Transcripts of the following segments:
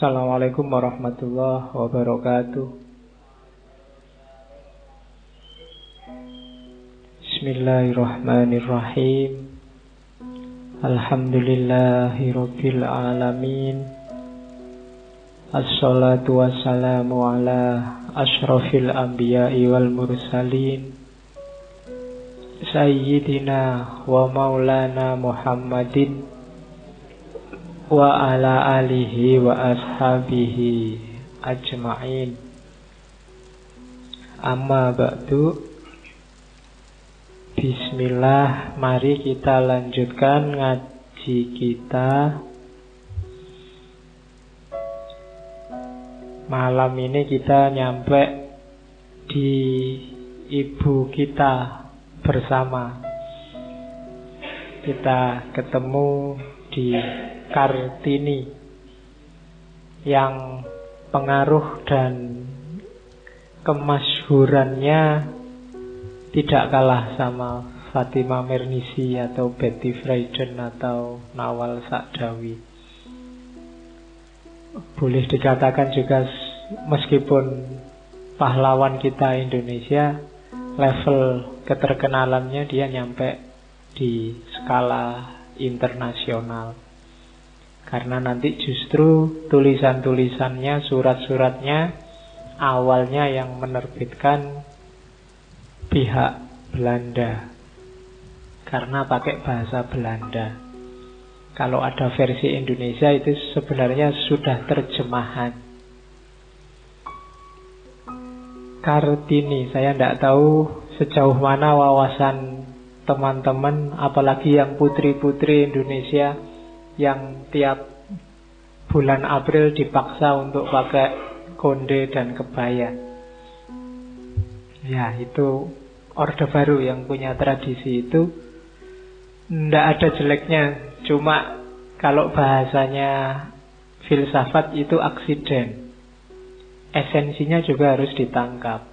Assalamualaikum warahmatullahi wabarakatuh. Bismillahirrahmanirrahim. Alhamdulillahi rabbil alamin. Assalatu wassalamu ala ashrafil anbiya'i wal mursalin, Sayyidina wa maulana Muhammadin wa ala alihi wa ashabihi ajma'in. Amma ba'du. Bismillah, mari kita lanjutkan ngaji kita. Malam ini kita nyampe di ibu kita bersama. Kita ketemu di Kartini yang pengaruh dan kemasyhurannya tidak kalah sama Fatimah Mernissi atau Betty Friedan atau Nawal Sa'dawi. Boleh dikatakan juga meskipun pahlawan kita Indonesia, level keterkenalannya dia nyampe di skala internasional. Karena nanti justru tulisan-tulisannya, surat-suratnya awalnya yang menerbitkan pihak Belanda, karena pakai bahasa Belanda. Kalau ada versi Indonesia itu sebenarnya sudah terjemahan. Kartini, saya tidak tahu sejauh mana wawasan teman-teman, apalagi yang putri-putri Indonesia yang tiap bulan April dipaksa untuk pakai konde dan kebaya. Ya, itu Orde Baru yang punya tradisi itu. Tidak ada jeleknya, cuma kalau bahasanya filsafat itu aksiden. Esensinya juga harus ditangkap,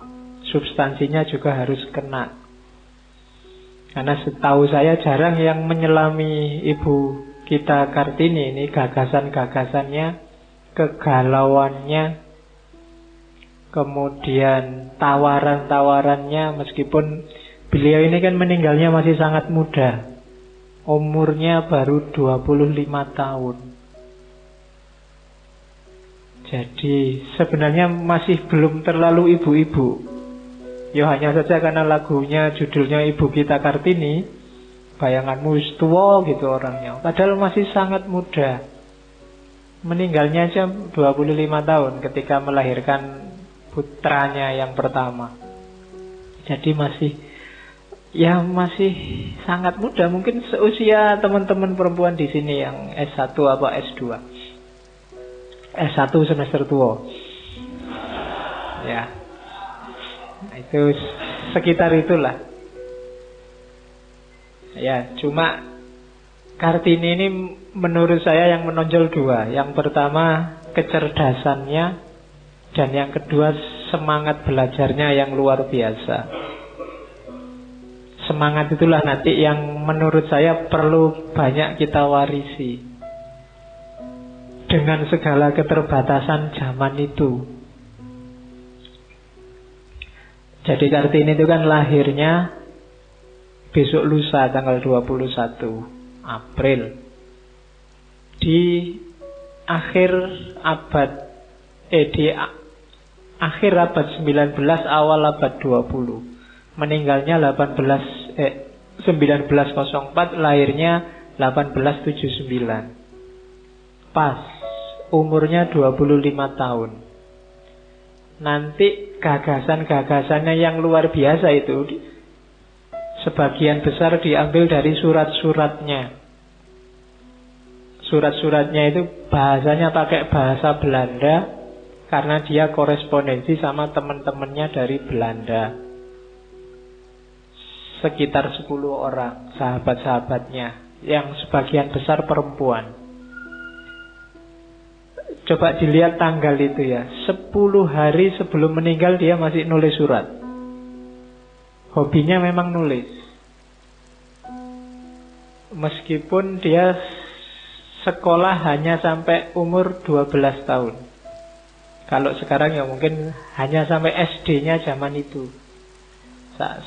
substansinya juga harus kena. Karena setahu saya jarang yang menyelami ibu kita Kartini ini gagasan-gagasannya, kegalauannya, kemudian tawaran-tawarannya. Meskipun beliau ini kan meninggalnya masih sangat muda, umurnya baru 25 tahun. Jadi sebenarnya masih belum terlalu ibu-ibu. Ya hanya saja karena lagunya judulnya Ibu Kita Kartini, bayanganmu wis tua gitu orangnya. Padahal masih sangat muda. Meninggalnya aja 25 tahun ketika melahirkan putranya yang pertama. Jadi masih sangat muda. Mungkin seusia teman-teman perempuan di sini yang S1 apa S2. S1 semester tua. Ya. Itu sekitar itulah. Ya, cuma Kartini ini menurut saya yang menonjol dua. Yang pertama kecerdasannya, dan yang kedua semangat belajarnya yang luar biasa. Semangat itulah nanti yang menurut saya perlu banyak kita warisi. Dengan segala keterbatasan zaman itu. Jadi Kartini itu kan lahirnya besok lusa tanggal 21 April. Di akhir abad akhir abad 19, awal abad 20. Meninggalnya 1904, lahirnya 1879. Pas umurnya 25 tahun. Nanti gagasan-gagasannya yang luar biasa itu sebagian besar diambil dari surat-suratnya. Surat-suratnya itu bahasanya pakai bahasa Belanda, karena dia korespondensi sama teman-temannya dari Belanda. Sekitar 10 orang sahabat-sahabatnya, yang sebagian besar perempuan. Coba dilihat tanggal itu ya, 10 hari sebelum meninggal dia masih nulis surat. Hobinya memang nulis. Meskipun dia sekolah hanya sampai umur 12 tahun. Kalau sekarang ya mungkin hanya sampai SD-nya zaman itu.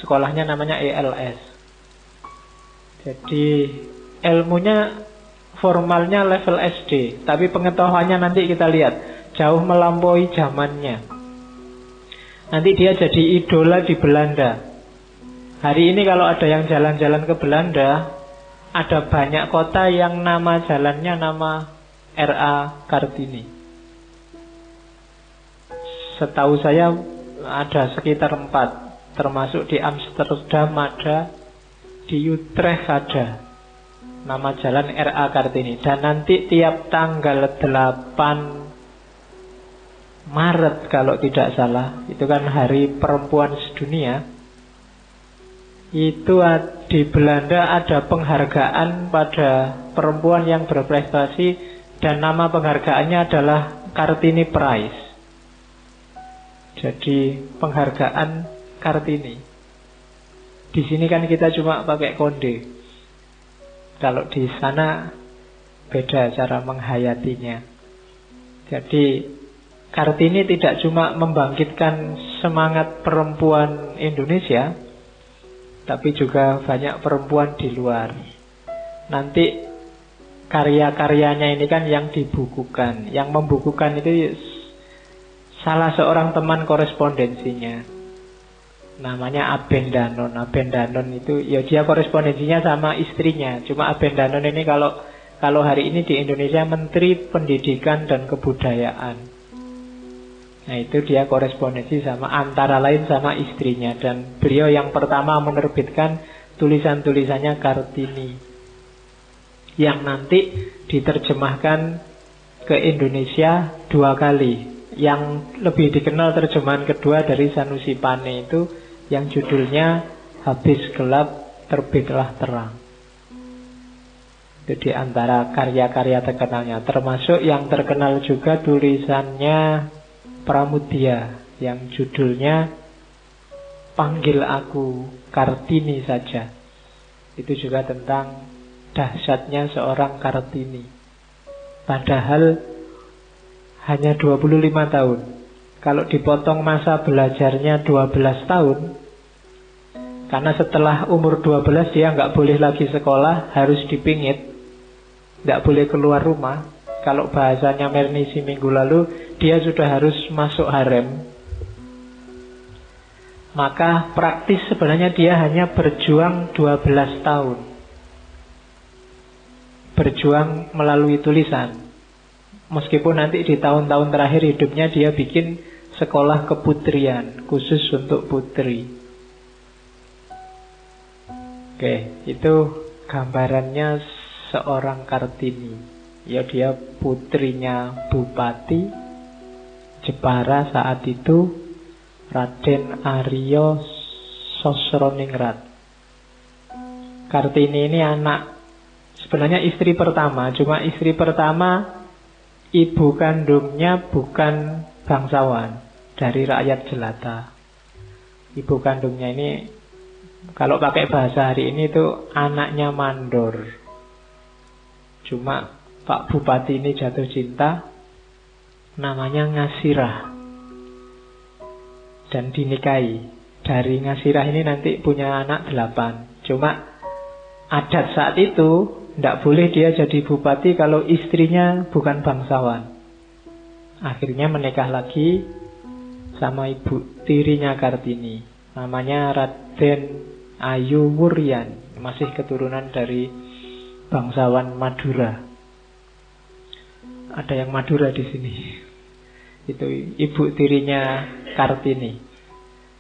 Sekolahnya namanya ELS. Jadi ilmunya formalnya level SD, tapi pengetahuannya nanti kita lihat jauh melampaui zamannya. Nanti dia jadi idola di Belanda. Hari ini kalau ada yang jalan-jalan ke Belanda, ada banyak kota yang nama jalannya nama R.A. Kartini. Setahu saya ada sekitar 4, termasuk di Amsterdam ada, di Utrecht ada nama jalan R.A. Kartini. Dan nanti tiap tanggal 8 Maret kalau tidak salah, itu kan hari perempuan sedunia, itu di Belanda ada penghargaan pada perempuan yang berprestasi, dan nama penghargaannya adalah Kartini Prize. Jadi penghargaan Kartini. Di sini kan kita cuma pakai konde. Kalau di sana beda cara menghayatinya. Jadi Kartini tidak cuma membangkitkan semangat perempuan Indonesia, tapi juga banyak perempuan di luar. Nanti karya-karyanya ini kan yang dibukukan. Yang membukukan itu salah seorang teman korespondensinya, namanya Aben Danon. Aben Danon itu ya dia korespondensinya sama istrinya. Cuma Aben Danon ini kalau hari ini di Indonesia Menteri Pendidikan dan Kebudayaan. Nah itu dia korespondensi sama, antara lain sama istrinya. Dan beliau yang pertama menerbitkan tulisan-tulisannya Kartini, yang nanti diterjemahkan ke Indonesia 2 kali. Yang lebih dikenal terjemahan kedua dari Sanusi Pane itu yang judulnya Habis Gelap Terbitlah Terang. Itu di antara karya-karya terkenalnya. Termasuk yang terkenal juga tulisannya Pramudia yang judulnya Panggil Aku Kartini Saja. Itu juga tentang dahsyatnya seorang Kartini. Padahal hanya 25 tahun. Kalau dipotong masa belajarnya 12 tahun, karena setelah umur 12 dia nggak boleh lagi sekolah, harus dipingit, nggak boleh keluar rumah. Kalau bahasanya Mernisi minggu lalu, dia sudah harus masuk harem. Maka praktis sebenarnya dia hanya berjuang 12 tahun. Berjuang melalui tulisan. Meskipun nanti di tahun-tahun terakhir hidupnya dia bikin sekolah keputrian khusus untuk putri. Oke, itu gambarannya seorang Kartini. Ya dia putrinya Bupati Jepara saat itu, Raden Aryo Sosroningrat. Kartini ini anak, sebenarnya istri pertama. Cuma istri pertama, ibu kandungnya bukan bangsawan, dari rakyat jelata. Ibu kandungnya ini, kalau pakai bahasa hari ini itu anaknya mandor. Cuma Pak Bupati ini jatuh cinta, namanya Ngasirah, dan dinikahi. Dari Ngasirah ini nanti punya anak 8. Cuma adat saat itu tidak boleh dia jadi bupati kalau istrinya bukan bangsawan. Akhirnya menikah lagi sama ibu tirinya Kartini, namanya Raden Ayu Wuryan, masih keturunan dari bangsawan Madura. Ada yang Madura di sini. Itu ibu tirinya Kartini.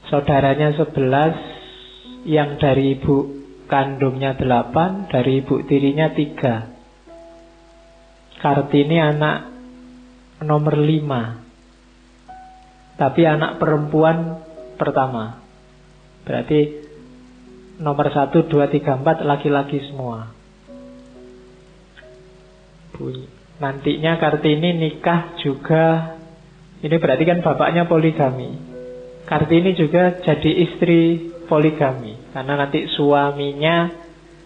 Saudaranya 11, yang dari ibu kandungnya 8, dari ibu tirinya 3. Kartini anak nomor 5, tapi anak perempuan pertama. Berarti nomor 1, 2, 3, 4 laki-laki semua. Nantinya Kartini nikah juga. Ini berarti kan bapaknya poligami. Kartini juga jadi istri poligami, karena nanti suaminya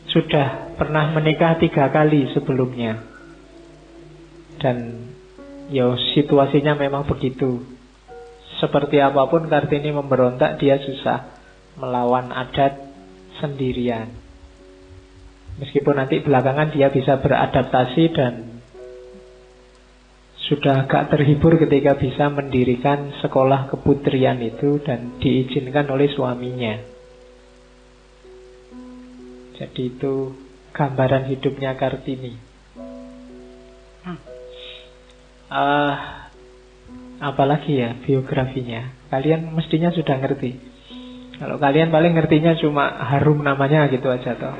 sudah pernah menikah 3 kali sebelumnya. Dan ya situasinya memang begitu. Seperti apapun Kartini memberontak, dia susah melawan adat sendirian. Meskipun nanti belakangan dia bisa beradaptasi dan sudah agak terhibur ketika bisa mendirikan sekolah keputrian itu dan diizinkan oleh suaminya. Jadi itu gambaran hidupnya Kartini. Apalagi ya biografinya, kalian mestinya sudah ngerti. Kalau kalian paling ngertinya cuma harum namanya gitu aja toh.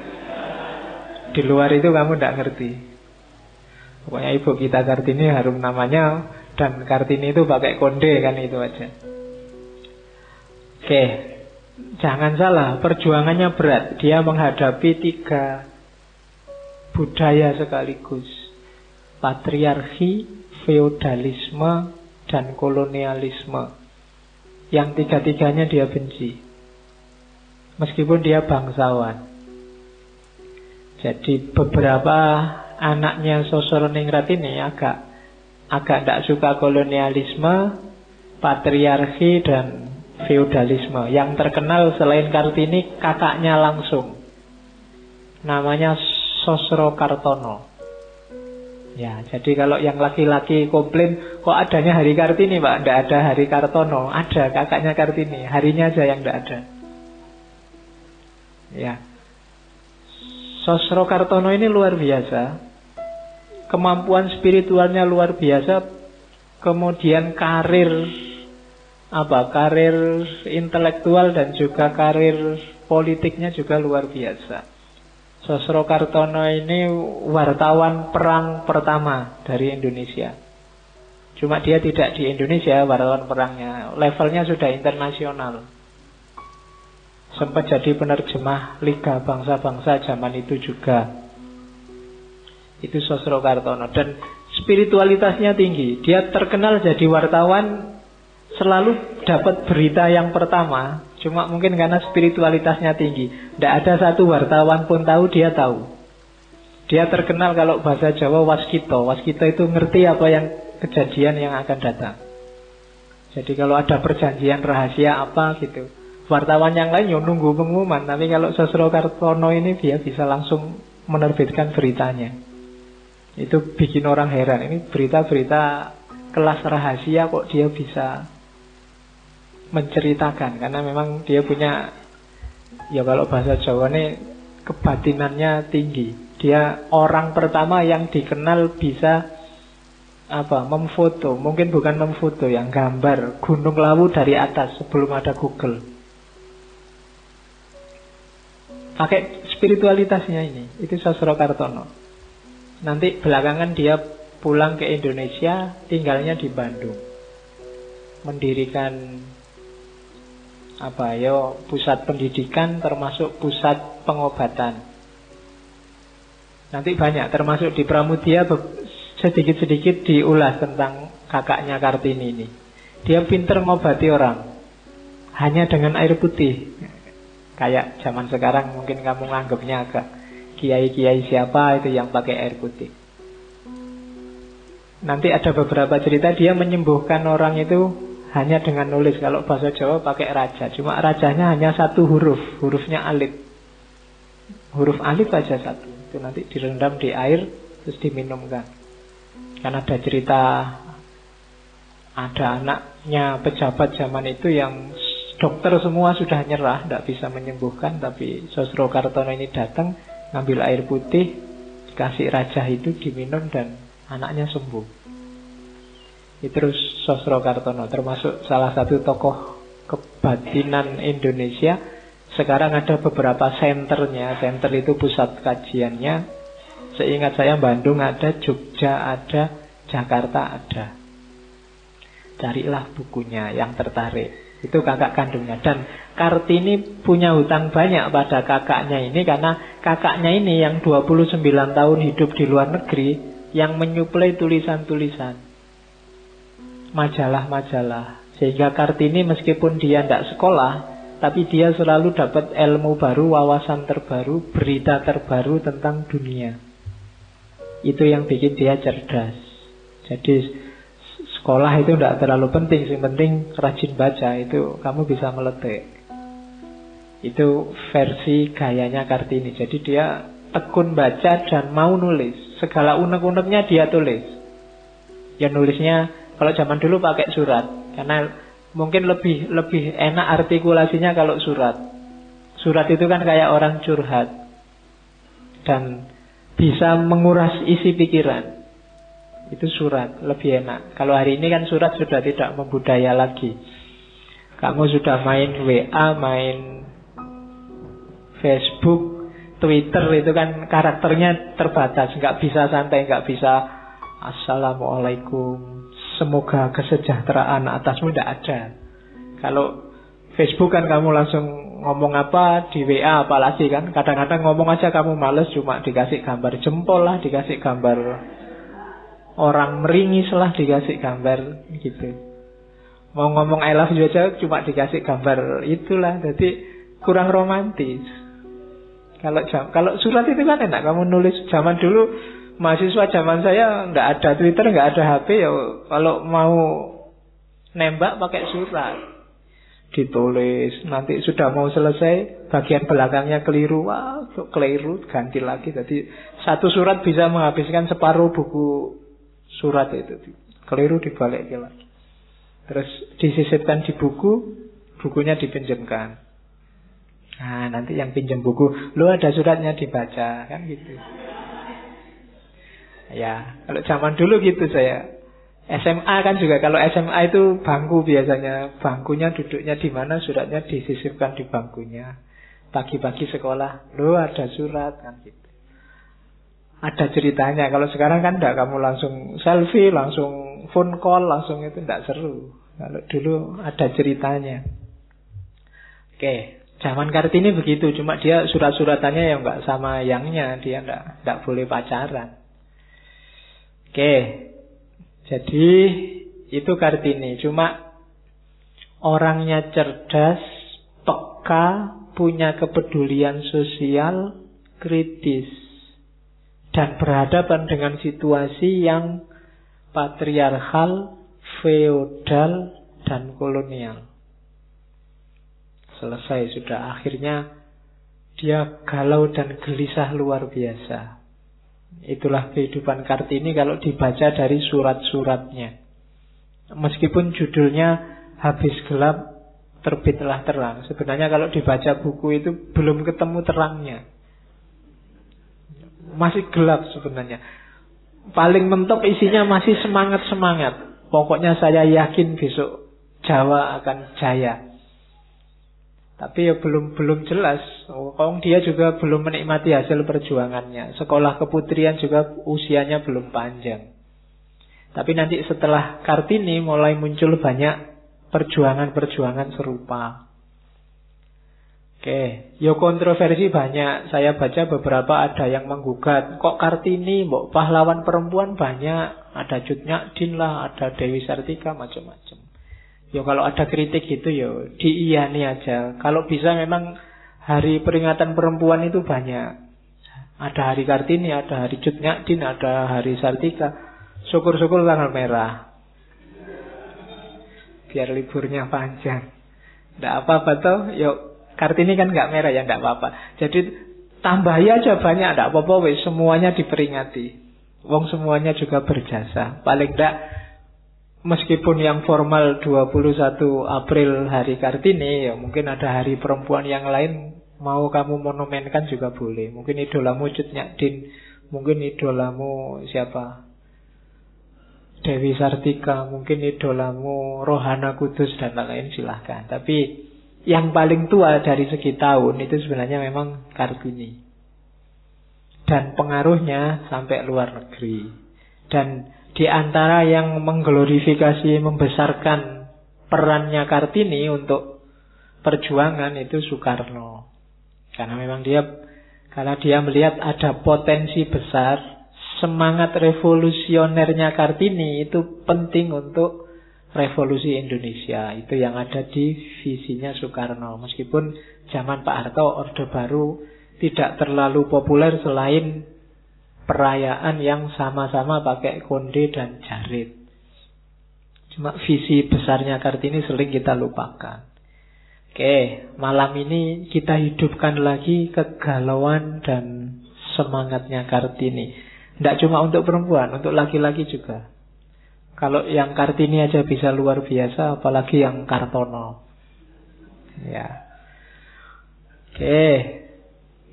Di luar itu kamu tidak ngerti. Pokoknya ibu kita Kartini harum namanya, dan Kartini itu pakai konde kan, itu aja. Oke, jangan salah, perjuangannya berat. Dia menghadapi 3 budaya sekaligus: patriarki, feodalisme, dan kolonialisme. Yang 3-tiganya dia benci, meskipun dia bangsawan. Jadi beberapa anaknya Sosroningrat ini agak tidak suka kolonialisme, patriarki, dan feodalisme. Yang terkenal selain Kartini, kakaknya langsung, namanya Sosrokartono. Ya, jadi kalau yang laki-laki komplain, kok adanya Hari Kartini Pak? Tidak ada Hari Kartono. Ada, kakaknya Kartini, harinya aja yang tidak ada. Ya, Sosrokartono ini luar biasa. Kemampuan spiritualnya luar biasa. Kemudian karir intelektual dan juga karir politiknya juga luar biasa. Sosrokartono ini wartawan perang pertama dari Indonesia. Cuma dia tidak di Indonesia wartawan perangnya, levelnya sudah internasional. Sempat jadi penerjemah Liga Bangsa-Bangsa zaman itu juga. Itu Sosrokartono. Dan spiritualitasnya tinggi. Dia terkenal jadi wartawan, selalu dapat berita yang pertama. Cuma mungkin karena spiritualitasnya tinggi. Tidak ada satu wartawan pun tahu, dia tahu. Dia terkenal kalau bahasa Jawa waskito. Waskito itu ngerti apa yang kejadian yang akan datang. Jadi kalau ada perjanjian rahasia apa gitu, wartawan yang lain nunggu pengumuman. Tapi kalau Sosrokartono ini dia bisa langsung menerbitkan beritanya. Itu bikin orang heran. Ini berita-berita kelas rahasia kok dia bisa menceritakan. Karena memang dia punya, ya kalau bahasa Jawa ini kebatinannya tinggi. Dia orang pertama yang dikenal bisa memfoto. Mungkin bukan memfoto, yang gambar Gunung Lawu dari atas sebelum ada Google. Pakai spiritualitasnya ini. Itu Sosrokartono. Nanti belakangan dia pulang ke Indonesia, tinggalnya di Bandung, mendirikan pusat pendidikan termasuk pusat pengobatan. Nanti banyak, termasuk di Pramudia sedikit-sedikit diulas tentang kakaknya Kartini ini. Dia pinter ngobati orang hanya dengan air putih. Kayak zaman sekarang mungkin kamu nganggapnya agak kiai-kiai siapa itu yang pakai air putih. Nanti ada beberapa cerita dia menyembuhkan orang itu hanya dengan nulis. Kalau bahasa Jawa pakai raja. Cuma rajanya hanya 1 huruf. Hurufnya alif. Huruf alif aja 1. Itu nanti direndam di air terus diminumkan. Karena ada cerita, ada anaknya pejabat zaman itu yang dokter semua sudah nyerah, tidak bisa menyembuhkan. Tapi Sosrokartono ini datang, ngambil air putih, kasih raja itu, diminum, dan anaknya sembuh. Itu Sosrokartono, termasuk salah satu tokoh kebatinan Indonesia. Sekarang ada beberapa senternya. Senter itu pusat kajiannya. Seingat saya Bandung ada, Jogja ada, Jakarta ada. Carilah bukunya yang tertarik. Itu kakak kandungnya. Dan Kartini punya hutang banyak pada kakaknya ini, karena kakaknya ini yang 29 tahun hidup di luar negeri, yang menyuplai tulisan-tulisan, majalah-majalah. Sehingga Kartini meskipun dia tidak sekolah, tapi dia selalu dapat ilmu baru, wawasan terbaru, berita terbaru tentang dunia. Itu yang bikin dia cerdas. Jadi sekolah itu tidak terlalu penting, yang penting rajin baca, itu kamu bisa meletik. Itu versi gayanya Kartini. Jadi dia tekun baca dan mau nulis. Segala unek-uneknya dia tulis. Ya nulisnya kalau zaman dulu pakai surat, karena mungkin lebih enak artikulasinya kalau surat. Surat itu kan kayak orang curhat dan bisa menguras isi pikiran. Itu surat, lebih enak. Kalau hari ini kan surat sudah tidak membudaya lagi. Kamu sudah main WA, main Facebook, Twitter, itu kan karakternya terbatas. Nggak bisa santai, nggak bisa Assalamualaikum, semoga kesejahteraan atasmu, tidak ada. Kalau Facebook kan kamu langsung ngomong apa, di WA apalagi kan. Kadang-kadang ngomong aja kamu males, cuma dikasih gambar jempol lah, dikasih gambar orang meringis lah, dikasih gambar gitu. Mau ngomong I love you aja cuma dikasih gambar itulah. Jadi kurang romantis. Kalau surat itu kan enak, kamu nulis. Zaman dulu mahasiswa zaman saya nggak ada Twitter, nggak ada HP, ya kalau mau nembak pakai surat, ditulis. Nanti sudah mau selesai, bagian belakangnya keliru, wah keliru, ganti lagi. Jadi satu surat bisa menghabiskan separuh buku surat itu. Keliru dibalik lagi. Terus disisipkan di buku, bukunya dipinjamkan. Nah nanti yang pinjam buku, lo ada suratnya dibaca, kan gitu. Ya, kalau zaman dulu gitu saya. SMA kan juga, kalau SMA itu bangku biasanya. Bangkunya duduknya di mana, suratnya disisipkan di bangkunya. Pagi-pagi sekolah, lo ada surat, kan gitu. Ada ceritanya. Kalau sekarang kan enggak, kamu langsung selfie, langsung phone call, langsung itu enggak seru. Kalau dulu ada ceritanya. Oke, zaman Kartini begitu. Cuma dia surat-suratannya yang enggak sama yangnya. Dia enggak boleh pacaran. Oke, jadi itu Kartini. Cuma orangnya cerdas, peka, punya kepedulian sosial, kritis, dan berhadapan dengan situasi yang patriarkal, feodal, dan kolonial. Selesai sudah. Akhirnya dia galau dan gelisah luar biasa. Itulah kehidupan Kartini kalau dibaca dari surat-suratnya. Meskipun judulnya Habis Gelap Terbitlah Terang, sebenarnya kalau dibaca buku itu belum ketemu terangnya. Masih gelap sebenarnya. Paling mentok isinya masih semangat-semangat. Pokoknya saya yakin besok Jawa akan jaya. Tapi ya belum jelas. Dia juga belum menikmati hasil perjuangannya. Sekolah keputrian juga usianya belum panjang. Tapi nanti setelah Kartini mulai muncul banyak perjuangan-perjuangan serupa. Oke, ya kontroversi banyak. Saya baca beberapa ada yang menggugat, kok Kartini, mbok pahlawan perempuan banyak, ada Cut Nyak Dien lah, ada Dewi Sartika, macam-macam. Ya kalau ada kritik gitu ya diiyani aja. Kalau bisa memang hari peringatan perempuan itu banyak. Ada hari Kartini, ada hari Cut Nyak Dien, ada hari Sartika. Syukur-syukur tanggal merah, biar liburnya panjang. Tidak apa-apa toh. Yuk, Kartini kan nggak merah ya, nggak apa-apa. Jadi tambahi aja banyak, tidak apa-apa. Semuanya diperingati. Wong semuanya juga berjasa. Paling tidak, meskipun yang formal 21 April hari Kartini, ya mungkin ada hari perempuan yang lain mau kamu monumenkan juga boleh. Mungkin idolamu Cut Nyak Dien, mungkin idolamu siapa, Dewi Sartika, mungkin idolamu Rohana Kudus dan lain-lain, silahkan. Tapi yang paling tua dari segi tahun itu sebenarnya memang Kartini. Dan pengaruhnya sampai luar negeri. Dan di antara yang mengglorifikasi, membesarkan perannya Kartini untuk perjuangan itu Soekarno. Karena memang karena dia melihat ada potensi besar, semangat revolusionernya Kartini itu penting untuk revolusi Indonesia. Itu yang ada di visinya Soekarno. Meskipun zaman Pak Harto Orde Baru tidak terlalu populer selain perayaan yang sama-sama pakai konde dan jarit. Cuma visi besarnya Kartini sering kita lupakan. Oke, malam ini kita hidupkan lagi kegalauan dan semangatnya Kartini. Tidak cuma untuk perempuan, untuk laki-laki juga. Kalau yang Kartini aja bisa luar biasa, apalagi yang Kartono. Ya. Oke,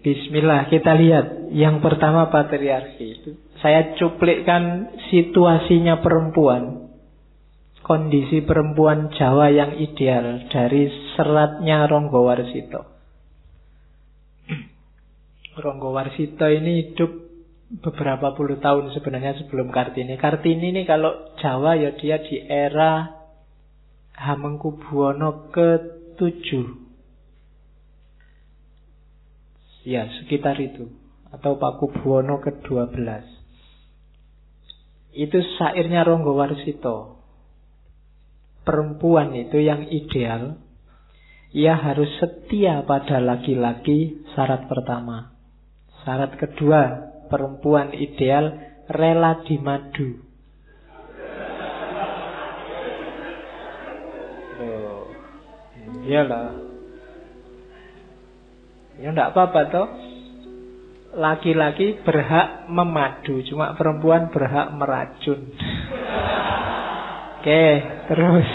bismillah, kita lihat. Yang pertama patriarki. Saya cuplikkan situasinya perempuan, kondisi perempuan Jawa yang ideal dari seratnya Ronggo Warsito. Ronggo Warsito ini hidup beberapa puluh tahun sebenarnya sebelum Kartini. Kartini ini kalau Jawa ya dia di era Hamengkubuwono ke-7. Ya, sekitar itu. Atau Pakubuwono ke-12. Itu syairnya Ronggo Warsito. Perempuan itu yang ideal, ia harus setia pada laki-laki, syarat pertama. Syarat kedua, perempuan ideal rela dimadu. Loh, iyalah. Ya enggak apa-apa toh. Laki-laki berhak memadu, cuma perempuan berhak meracun. Oke, terus.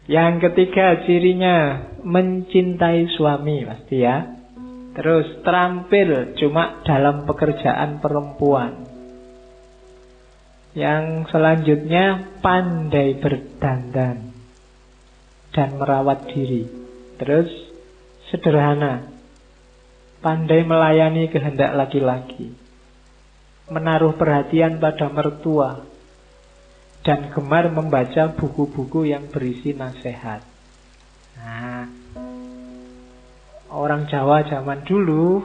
Yang ketiga cirinya mencintai suami pasti ya. Terus terampil cuma dalam pekerjaan perempuan. Yang selanjutnya pandai berdandan dan merawat diri. Terus sederhana, pandai melayani kehendak laki-laki, menaruh perhatian pada mertua, dan gemar membaca buku-buku yang berisi nasihat. Nah, orang Jawa zaman dulu,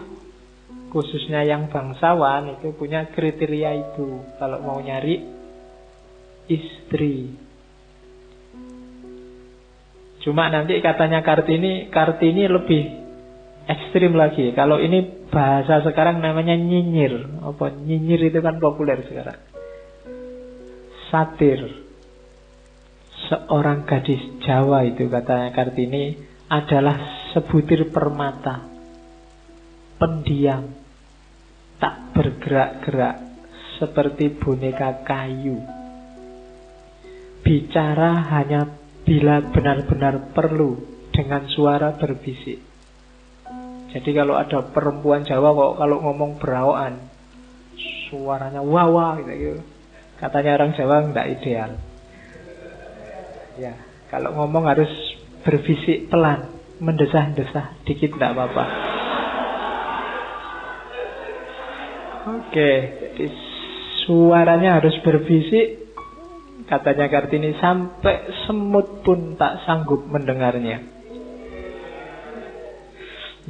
khususnya yang bangsawan, itu punya kriteria itu kalau mau nyari istri. Cuma nanti katanya Kartini lebih ekstrim lagi. Kalau ini bahasa sekarang namanya nyinyir. Apa nyinyir itu kan populer sekarang. Satir. Seorang gadis Jawa itu katanya Kartini adalah sebutir permata, pendiam, tak bergerak-gerak, seperti boneka kayu. Bicara hanya bila benar-benar perlu, dengan suara berbisik. Jadi kalau ada perempuan Jawa kok kalau ngomong berawakan, suaranya wawa gitu. Katanya orang Jawa enggak ideal. Ya, kalau ngomong harus berbisik pelan, mendesah-desah dikit enggak apa-apa. Oke, jadi suaranya harus berbisik. Katanya Kartini sampai semut pun tak sanggup mendengarnya.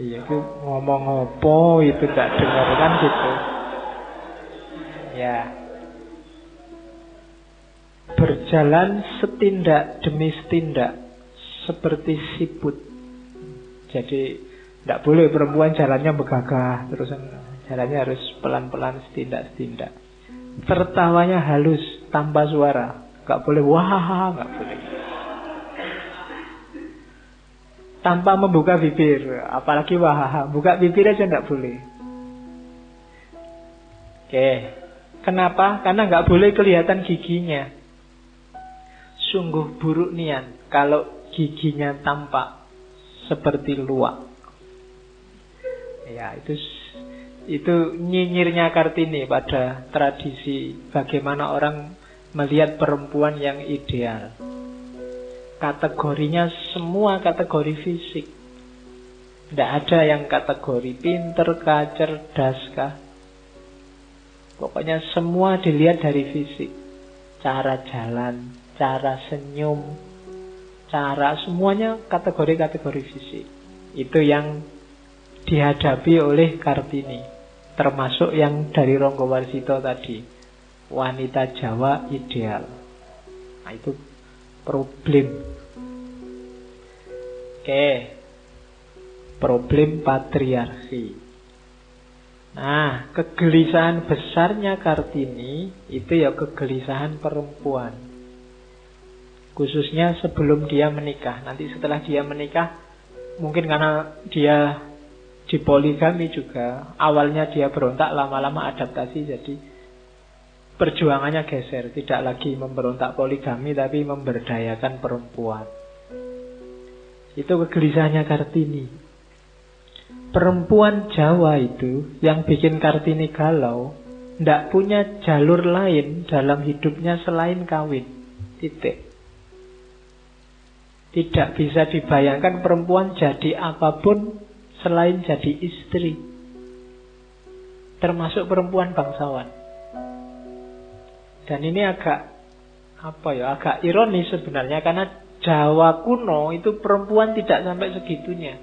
Iya, itu ngomong apa itu tak dengar kan gitu. Ya. Berjalan setindak demi setindak seperti siput. Jadi tidak boleh perempuan jalannya begagah, terus jalannya harus pelan-pelan setindak-setindak. Tertawanya halus tanpa suara. Gak boleh wah, gak boleh. Tanpa membuka bibir, apalagi wah, buka bibir aja gak boleh. Oke, kenapa? Karena gak boleh kelihatan giginya. Sungguh buruk niat kalau giginya tampak seperti luwak. Ya, itu nyinyirnya Kartini pada tradisi bagaimana orang melihat perempuan yang ideal. Kategorinya semua kategori fisik. Tidak ada yang kategori pinter kah, cerdas kah. Pokoknya semua dilihat dari fisik. Cara jalan, cara senyum, cara semuanya kategori-kategori fisik. Itu yang dihadapi oleh Kartini. Termasuk yang dari Ronggo Warsito tadi. Wanita Jawa ideal. Nah, itu problem. Oke. Problem patriarki. Nah, kegelisahan besarnya Kartini itu ya kegelisahan perempuan. Khususnya sebelum dia menikah. Nanti setelah dia menikah, mungkin karena dia dipoligami juga, awalnya dia berontak, lama-lama adaptasi, jadi perjuangannya geser. Tidak lagi memberontak poligami, tapi memberdayakan perempuan. Itu kegelisahannya Kartini. Perempuan Jawa itu yang bikin Kartini galau, tidak punya jalur lain dalam hidupnya selain kawin. Titik. Tidak bisa dibayangkan perempuan jadi apapun selain jadi istri. Termasuk perempuan bangsawan. Dan ini agak ironis sebenarnya, karena Jawa kuno itu perempuan tidak sampai segitunya.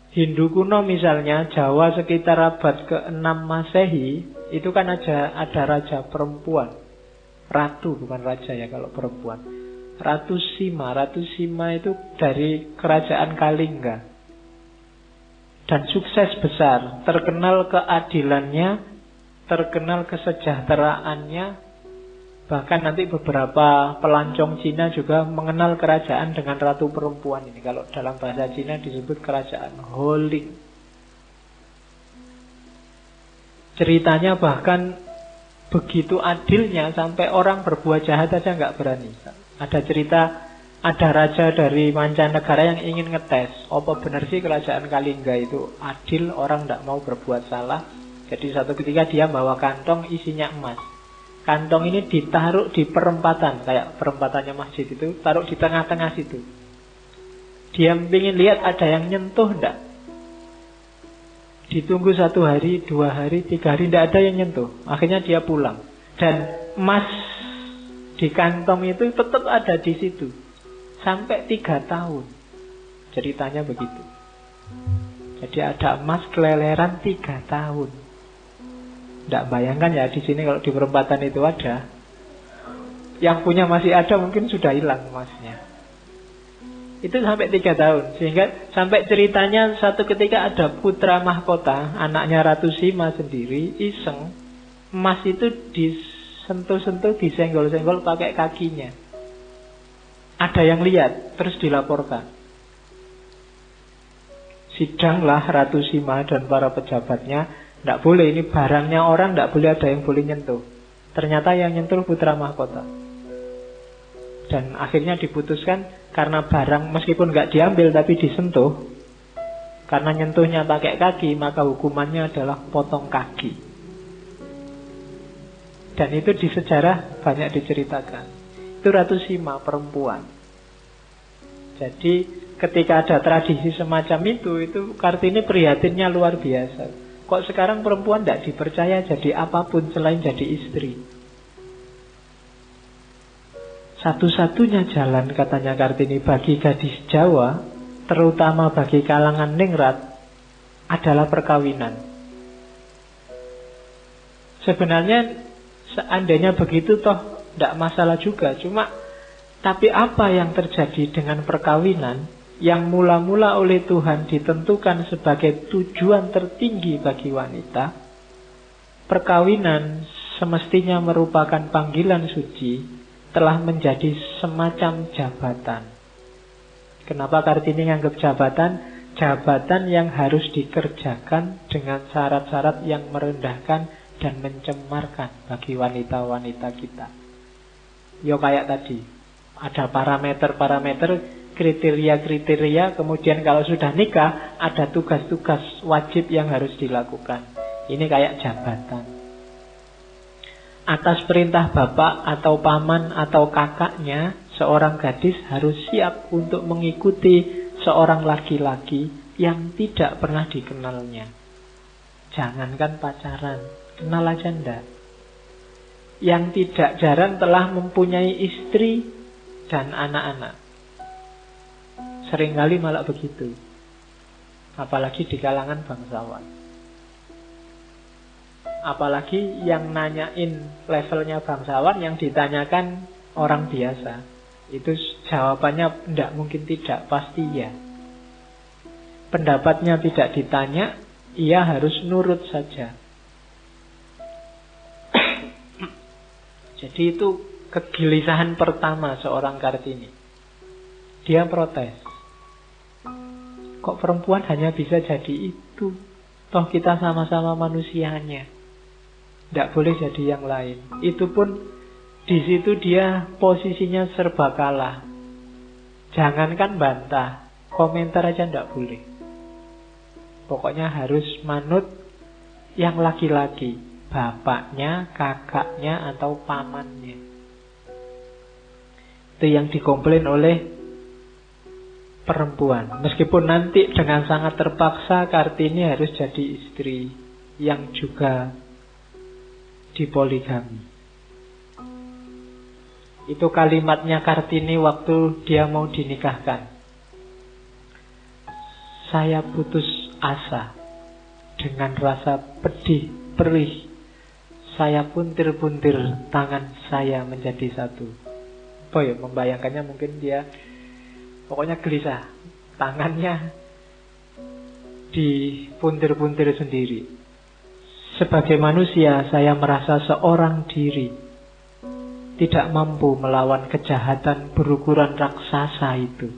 Hindu kuno misalnya, Jawa sekitar abad ke-6 Masehi, itu kan ada raja perempuan. Ratu, bukan raja ya kalau perempuan. Ratu Sima itu dari kerajaan Kalingga. Dan sukses besar, terkenal keadilannya, terkenal kesejahteraannya. Bahkan nanti beberapa pelancong Cina juga mengenal kerajaan dengan ratu perempuan ini. Kalau dalam bahasa Cina disebut kerajaan Holing. Ceritanya bahkan begitu adilnya sampai orang berbuat jahat aja nggak berani. Ada cerita, ada raja dari mancanegara yang ingin ngetes apa benar sih kerajaan Kalingga itu adil, orang tidak mau berbuat salah. Jadi satu ketika dia bawa kantong isinya emas. Kantong ini ditaruh di perempatan, kayak perempatannya masjid itu, taruh di tengah-tengah situ. Dia ingin lihat ada yang nyentuh enggak. Ditunggu 1 hari, 2 hari, 3 hari, tidak ada yang nyentuh. Akhirnya dia pulang. Dan emas di kantong itu tetap ada di situ sampai 3 tahun. Ceritanya begitu. Jadi ada emas keleleran 3 tahun. Tidak bayangkan ya di sini kalau di perempatan itu ada. Yang punya masih ada, mungkin sudah hilang emasnya. Itu sampai 3 tahun. Sehingga sampai ceritanya satu ketika ada putra mahkota, anaknya Ratu Sima sendiri, iseng, emas itu disentuh-sentuh, disenggol-senggol pakai kakinya. Ada yang lihat, terus dilaporkan. Sidanglah Ratu Sima dan para pejabatnya. Tidak boleh, ini barangnya orang, tidak boleh ada yang boleh nyentuh. Ternyata yang nyentuh putra mahkota. Dan akhirnya diputuskan, karena barang meskipun nggak diambil tapi disentuh, karena nyentuhnya pakai kaki, maka hukumannya adalah potong kaki. Dan itu di sejarah banyak diceritakan. Itu Ratu Sima, perempuan. Jadi ketika ada tradisi semacam itu Kartini prihatinnya luar biasa. Kok sekarang perempuan tidak dipercaya jadi apapun selain jadi istri. Satu-satunya jalan, katanya Kartini, bagi gadis Jawa, terutama bagi kalangan ningrat, adalah perkawinan. Sebenarnya seandainya begitu toh tidak masalah juga. Tapi apa yang terjadi dengan perkawinan yang mula-mula oleh Tuhan ditentukan sebagai tujuan tertinggi bagi wanita? Perkawinan semestinya merupakan panggilan suci, telah menjadi semacam jabatan. Kenapa Kartini menganggap jabatan? Jabatan yang harus dikerjakan dengan syarat-syarat yang merendahkan dan mencemarkan bagi wanita-wanita kita. Yo kayak tadi, ada parameter-parameter, kriteria-kriteria, kemudian kalau sudah nikah ada tugas-tugas wajib yang harus dilakukan. Ini kayak jabatan. Atas perintah bapak atau paman atau kakaknya, seorang gadis harus siap untuk mengikuti seorang laki-laki yang tidak pernah dikenalnya. Jangankan pacaran, kenal aja ndak. Yang tidak jarang telah mempunyai istri dan anak-anak. Seringkali malah begitu. Apalagi di kalangan bangsawan. Apalagi yang nanyain levelnya bangsawan, yang ditanyakan orang biasa. Itu jawabannya tidak mungkin tidak, pasti ya. Pendapatnya tidak ditanya, ia harus nurut saja. Jadi itu kegelisahan pertama seorang Kartini. Dia protes. Kok perempuan hanya bisa jadi itu? Toh kita sama-sama manusianya. Tidak boleh jadi yang lain. Itu pun di situ dia posisinya serba kalah. Jangankan bantah, komentar aja tidak boleh. Pokoknya harus manut yang laki-laki, bapaknya, kakaknya, atau pamannya. Itu yang dikomplain oleh perempuan. Meskipun nanti dengan sangat terpaksa Kartini harus jadi istri yang juga dipoligami. Itu kalimatnya Kartini waktu dia mau dinikahkan. Saya putus asa. Dengan rasa pedih, perih, saya puntir-puntir tangan saya menjadi satu. Oh ya, membayangkannya mungkin dia pokoknya gelisah. Tangannya dipuntir-puntir sendiri. Sebagai manusia, saya merasa seorang diri tidak mampu melawan kejahatan berukuran raksasa itu.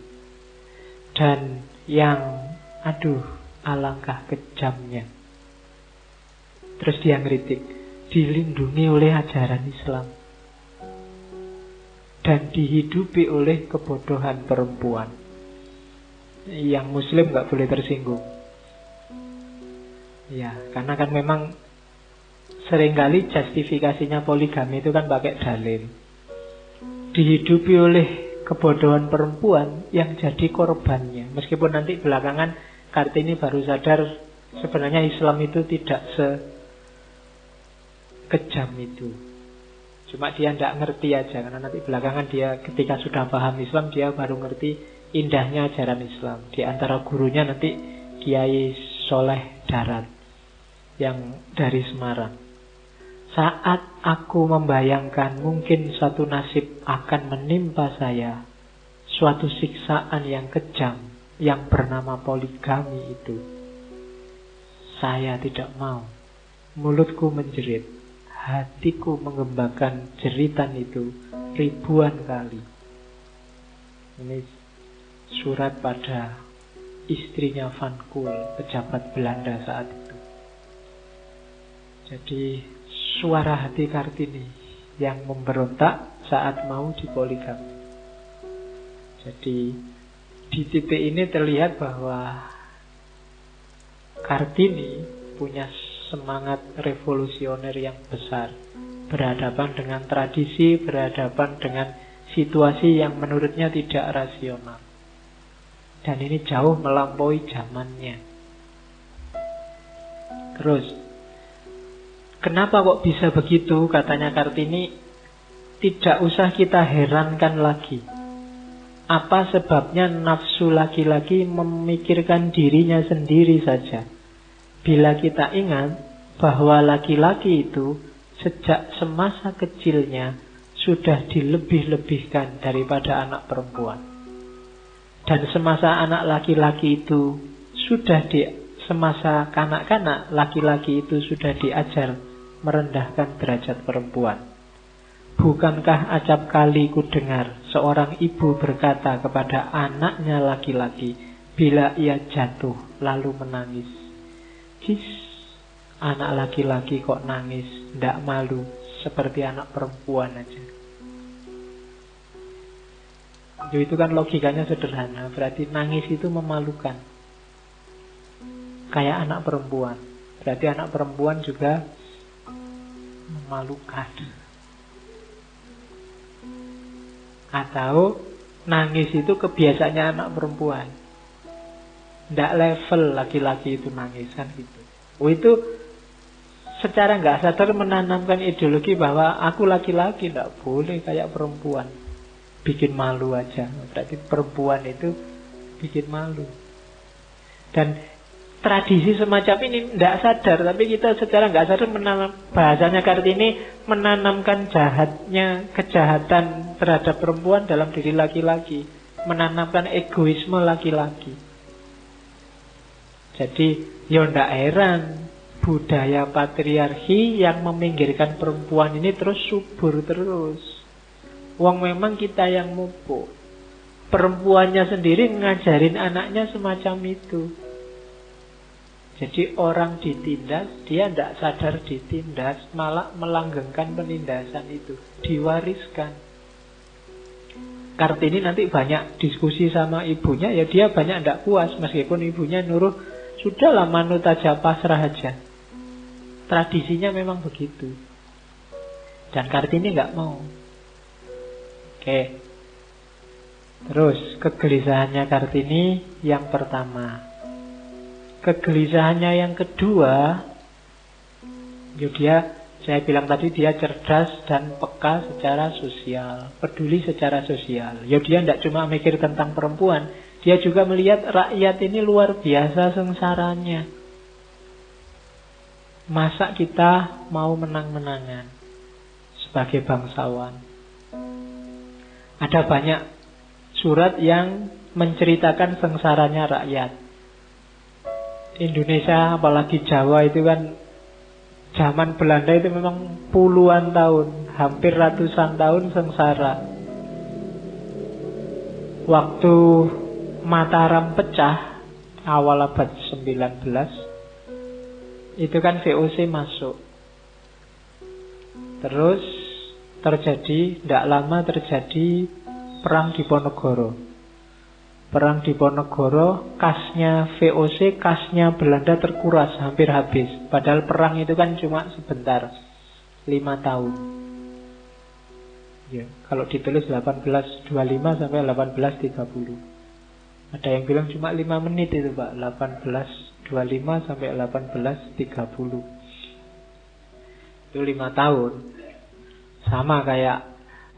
Dan yang alangkah kejamnya. Terus dia ngeritik, dilindungi oleh ajaran Islam dan dihidupi oleh kebodohan perempuan. Yang muslim gak boleh tersinggung. Ya, karena kan memang seringkali justifikasinya poligami itu kan pakai dalil. Dihidupi oleh kebodohan perempuan yang jadi korbannya. Meskipun nanti belakangan Kartini baru sadar sebenarnya Islam itu tidak sekejam itu. Cuma dia tidak ngerti aja. Karena nanti belakangan dia ketika sudah paham Islam, dia baru ngerti indahnya ajaran Islam. Di antara gurunya nanti Kiai Soleh Darat yang dari Semarang. Saat aku membayangkan mungkin suatu nasib akan menimpa saya, suatu siksaan yang kejam yang bernama poligami itu, saya tidak mau. Mulutku menjerit, hatiku mengembangkan jeritan itu ribuan kali. Ini surat pada istrinya Van Kool, pejabat Belanda saat itu. Jadi suara hati Kartini yang memberontak saat mau dipoligami. Jadi di titik ini terlihat bahwa Kartini punya semangat revolusioner yang besar, berhadapan dengan tradisi, berhadapan dengan situasi yang menurutnya tidak rasional. Dan ini jauh melampaui zamannya. Terus, kenapa kok bisa begitu? Katanya Kartini, tidak usah kita herankan lagi. Apa sebabnya nafsu laki-laki memikirkan dirinya sendiri saja? Bila kita ingat bahwa laki-laki itu sejak semasa kecilnya sudah dilebih-lebihkan daripada anak perempuan. Dan semasa anak laki-laki itu semasa kanak-kanak laki-laki itu sudah diajar merendahkan derajat perempuan. Bukankah acap kali ku dengar seorang ibu berkata kepada anaknya laki-laki bila ia jatuh lalu menangis, "Cis, anak laki-laki kok nangis, ndak malu, seperti anak perempuan aja." Itu kan logikanya sederhana. Berarti nangis itu memalukan, kayak anak perempuan. Berarti anak perempuan juga memalukan. Atau nangis itu kebiasaannya anak perempuan, ndak level laki-laki itu nangis kan gitu. Itu secara nggak sadar menanamkan ideologi bahwa aku laki-laki ndak boleh kayak perempuan, bikin malu aja. Berarti perempuan itu bikin malu. Dan tradisi semacam ini ndak sadar, tapi kita secara nggak sadar bahasanya Kartini menanamkan kejahatan terhadap perempuan dalam diri laki-laki, menanamkan egoisme laki-laki. Jadi ya ndak heran budaya patriarki yang meminggirkan perempuan ini terus subur terus. Wong memang kita yang mupuk. Perempuannya sendiri ngajarin anaknya semacam itu. Jadi orang ditindas, dia tidak sadar ditindas, malah melanggengkan penindasan itu, diwariskan. Kartini nanti banyak diskusi sama ibunya, ya dia banyak tidak puas, meskipun ibunya nyuruh, sudahlah manut aja, pasrah aja. Tradisinya memang begitu. Dan Kartini nggak mau. Oke. Terus kegelisahannya Kartini yang pertama. Kegelisahannya yang kedua, saya bilang tadi dia cerdas dan peka secara sosial, peduli secara sosial. Dia tidak cuma mikir tentang perempuan, dia juga melihat rakyat ini luar biasa sengsaranya. Masa kita mau menang-menangan sebagai bangsawan? Ada banyak surat yang menceritakan sengsaranya rakyat. Indonesia, apalagi Jawa itu kan zaman Belanda itu memang puluhan tahun, hampir ratusan tahun sengsara. Waktu Mataram pecah awal abad 19, itu kan VOC masuk. Terus tidak lama terjadi perang Diponegoro. Perang Diponegoro, kasnya VOC, kasnya Belanda terkuras, hampir habis. Padahal perang itu kan cuma sebentar, 5 tahun. Ya, kalau ditulis 1825 sampai 1830. Ada yang bilang cuma 5 menit itu Pak, 1825 sampai 1830. Itu 5 tahun. Sama kayak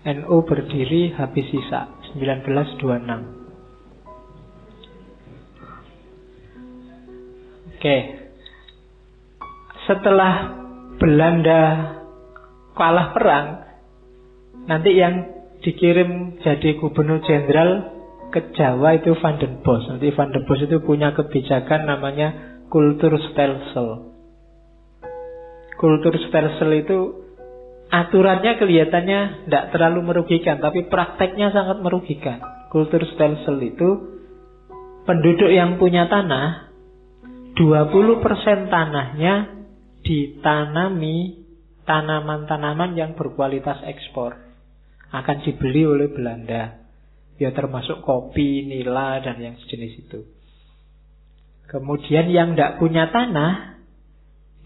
NU berdiri habis sisa 1926. Oke. Setelah Belanda kalah perang, nanti yang dikirim jadi gubernur jenderal ke Jawa itu Van den Bosch. Nanti Van den Bosch itu punya kebijakan namanya Kulturstelsel. Kulturstelsel itu aturannya kelihatannya tidak terlalu merugikan, tapi prakteknya sangat merugikan. Kulturstelsel itu penduduk yang punya tanah 20% tanahnya ditanami tanaman-tanaman yang berkualitas ekspor. Akan dibeli oleh Belanda. Ya termasuk kopi, nila, dan yang sejenis itu. Kemudian yang tidak punya tanah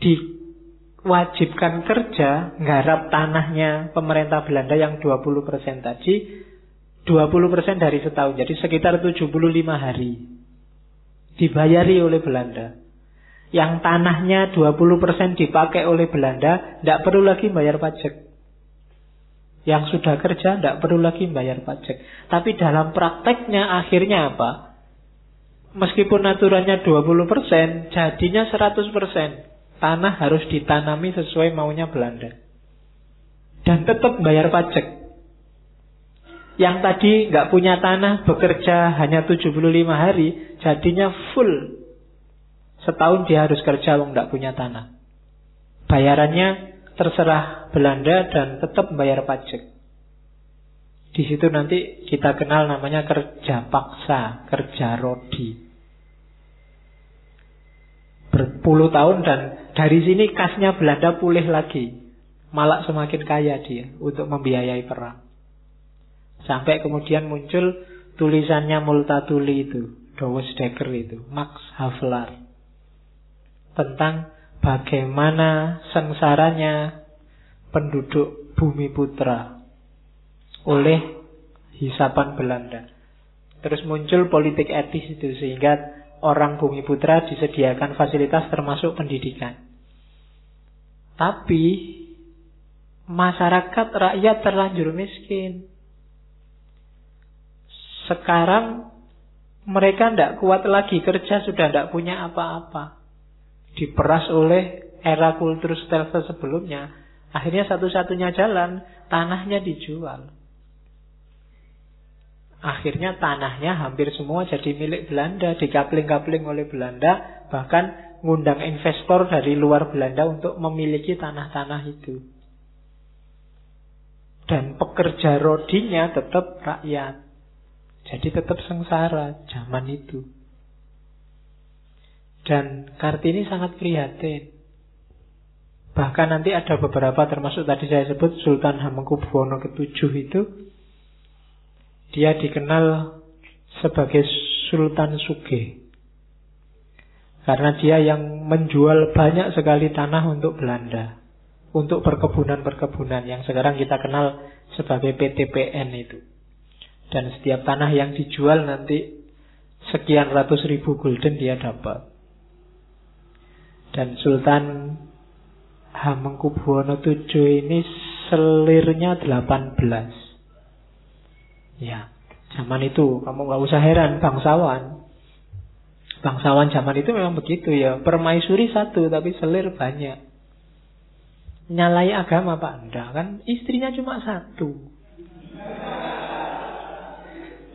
diwajibkan kerja, nggarap tanahnya pemerintah Belanda yang 20% tadi, 20% dari setahun. Jadi sekitar 75 hari. Dibayari oleh Belanda. Yang tanahnya 20% dipakai oleh Belanda, tidak perlu lagi bayar pajak. Yang sudah kerja tidak perlu lagi bayar pajak. Tapi dalam prakteknya akhirnya apa? Meskipun aturannya 20%, jadinya 100%. Tanah harus ditanami sesuai maunya Belanda. Dan tetap bayar pajak. Yang tadi nggak punya tanah, bekerja hanya 75 hari, jadinya full. Setahun dia harus kerja, wong nggak punya tanah. Bayarannya terserah Belanda dan tetap bayar pajak. Di situ nanti kita kenal namanya kerja paksa, kerja rodi. Berpuluh tahun dan dari sini kasnya Belanda pulih lagi. Malah semakin kaya dia untuk membiayai perang. Sampai kemudian muncul tulisannya Multatuli itu, Douwesdekker itu, Max Havelaar. Tentang bagaimana sengsaranya penduduk Bumi Putra oleh hisapan Belanda. Terus muncul politik etis itu, sehingga orang Bumi Putra disediakan fasilitas termasuk pendidikan. Tapi masyarakat rakyat terlanjur miskin. Sekarang mereka tidak kuat lagi kerja, sudah tidak punya apa-apa. Diperas oleh era Kulturstelsel sebelumnya. Akhirnya satu-satunya jalan, tanahnya dijual. Akhirnya tanahnya hampir semua jadi milik Belanda, dikapling-kapling oleh Belanda, bahkan ngundang investor dari luar Belanda untuk memiliki tanah-tanah itu. Dan pekerja rodinya tetap rakyat. Jadi tetap sengsara zaman itu. Dan Kartini sangat prihatin. Bahkan nanti ada beberapa, termasuk tadi saya sebut Sultan Hamengkubuwono ke-7 itu, dia dikenal sebagai Sultan Sugih. Karena dia yang menjual banyak sekali tanah untuk Belanda, untuk perkebunan-perkebunan yang sekarang kita kenal sebagai PTPN itu. Dan setiap tanah yang dijual nanti sekian ratus ribu gulden dia dapat. Dan Sultan Hamengkubuwono VII ini selirnya 18. Ya, zaman itu kamu gak usah heran, bangsawan. Bangsawan zaman itu memang begitu ya. Permaisuri satu tapi selir banyak. Nyalai agama Pak? Enggak, kan istrinya cuma satu.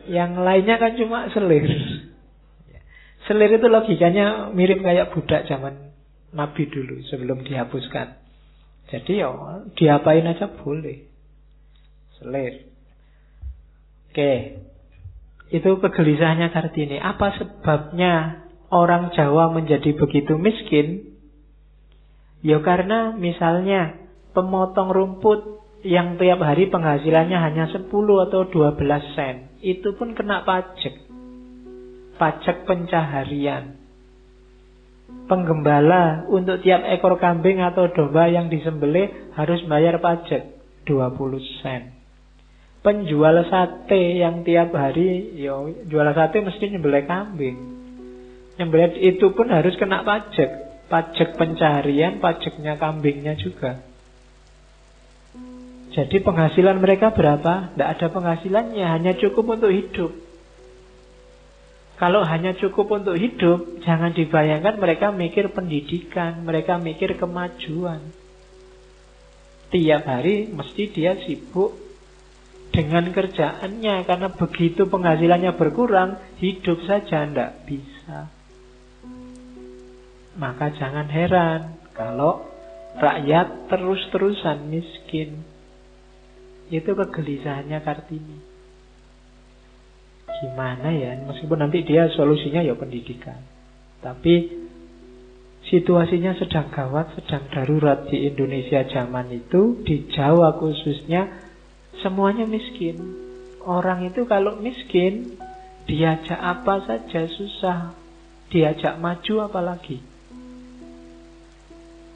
Yang lainnya kan cuma selir. Selir itu logikanya mirip kayak budak zaman Nabi dulu sebelum dihapuskan. Jadi ya diapain aja boleh. Selir. Oke. Itu kegelisahannya Kartini. Apa sebabnya orang Jawa menjadi begitu miskin? Ya karena misalnya pemotong rumput yang tiap hari penghasilannya hanya 10 atau 12 sen, itu pun kena pajak. Pajak pencaharian. Penggembala untuk tiap ekor kambing atau domba yang disembelih harus bayar pajak 20 sen. Penjual sate yang tiap hari jual sate mesti nyembelih kambing. Nyembelih itu pun harus kena pajak. Pajak pencaharian, pajaknya kambingnya juga. Jadi penghasilan mereka berapa? Tidak ada penghasilannya, hanya cukup untuk hidup. Kalau hanya cukup untuk hidup, jangan dibayangkan mereka mikir pendidikan, mereka mikir kemajuan. Tiap hari mesti dia sibuk dengan kerjaannya, karena begitu penghasilannya berkurang, hidup saja tidak bisa. Maka jangan heran kalau rakyat terus-terusan miskin. Itu kegelisahannya Kartini. Gimana ya, meskipun nanti dia solusinya ya pendidikan, tapi situasinya sedang gawat, sedang darurat di Indonesia zaman itu, di Jawa khususnya, semuanya miskin. Orang itu kalau miskin, diajak apa saja susah, diajak maju apalagi.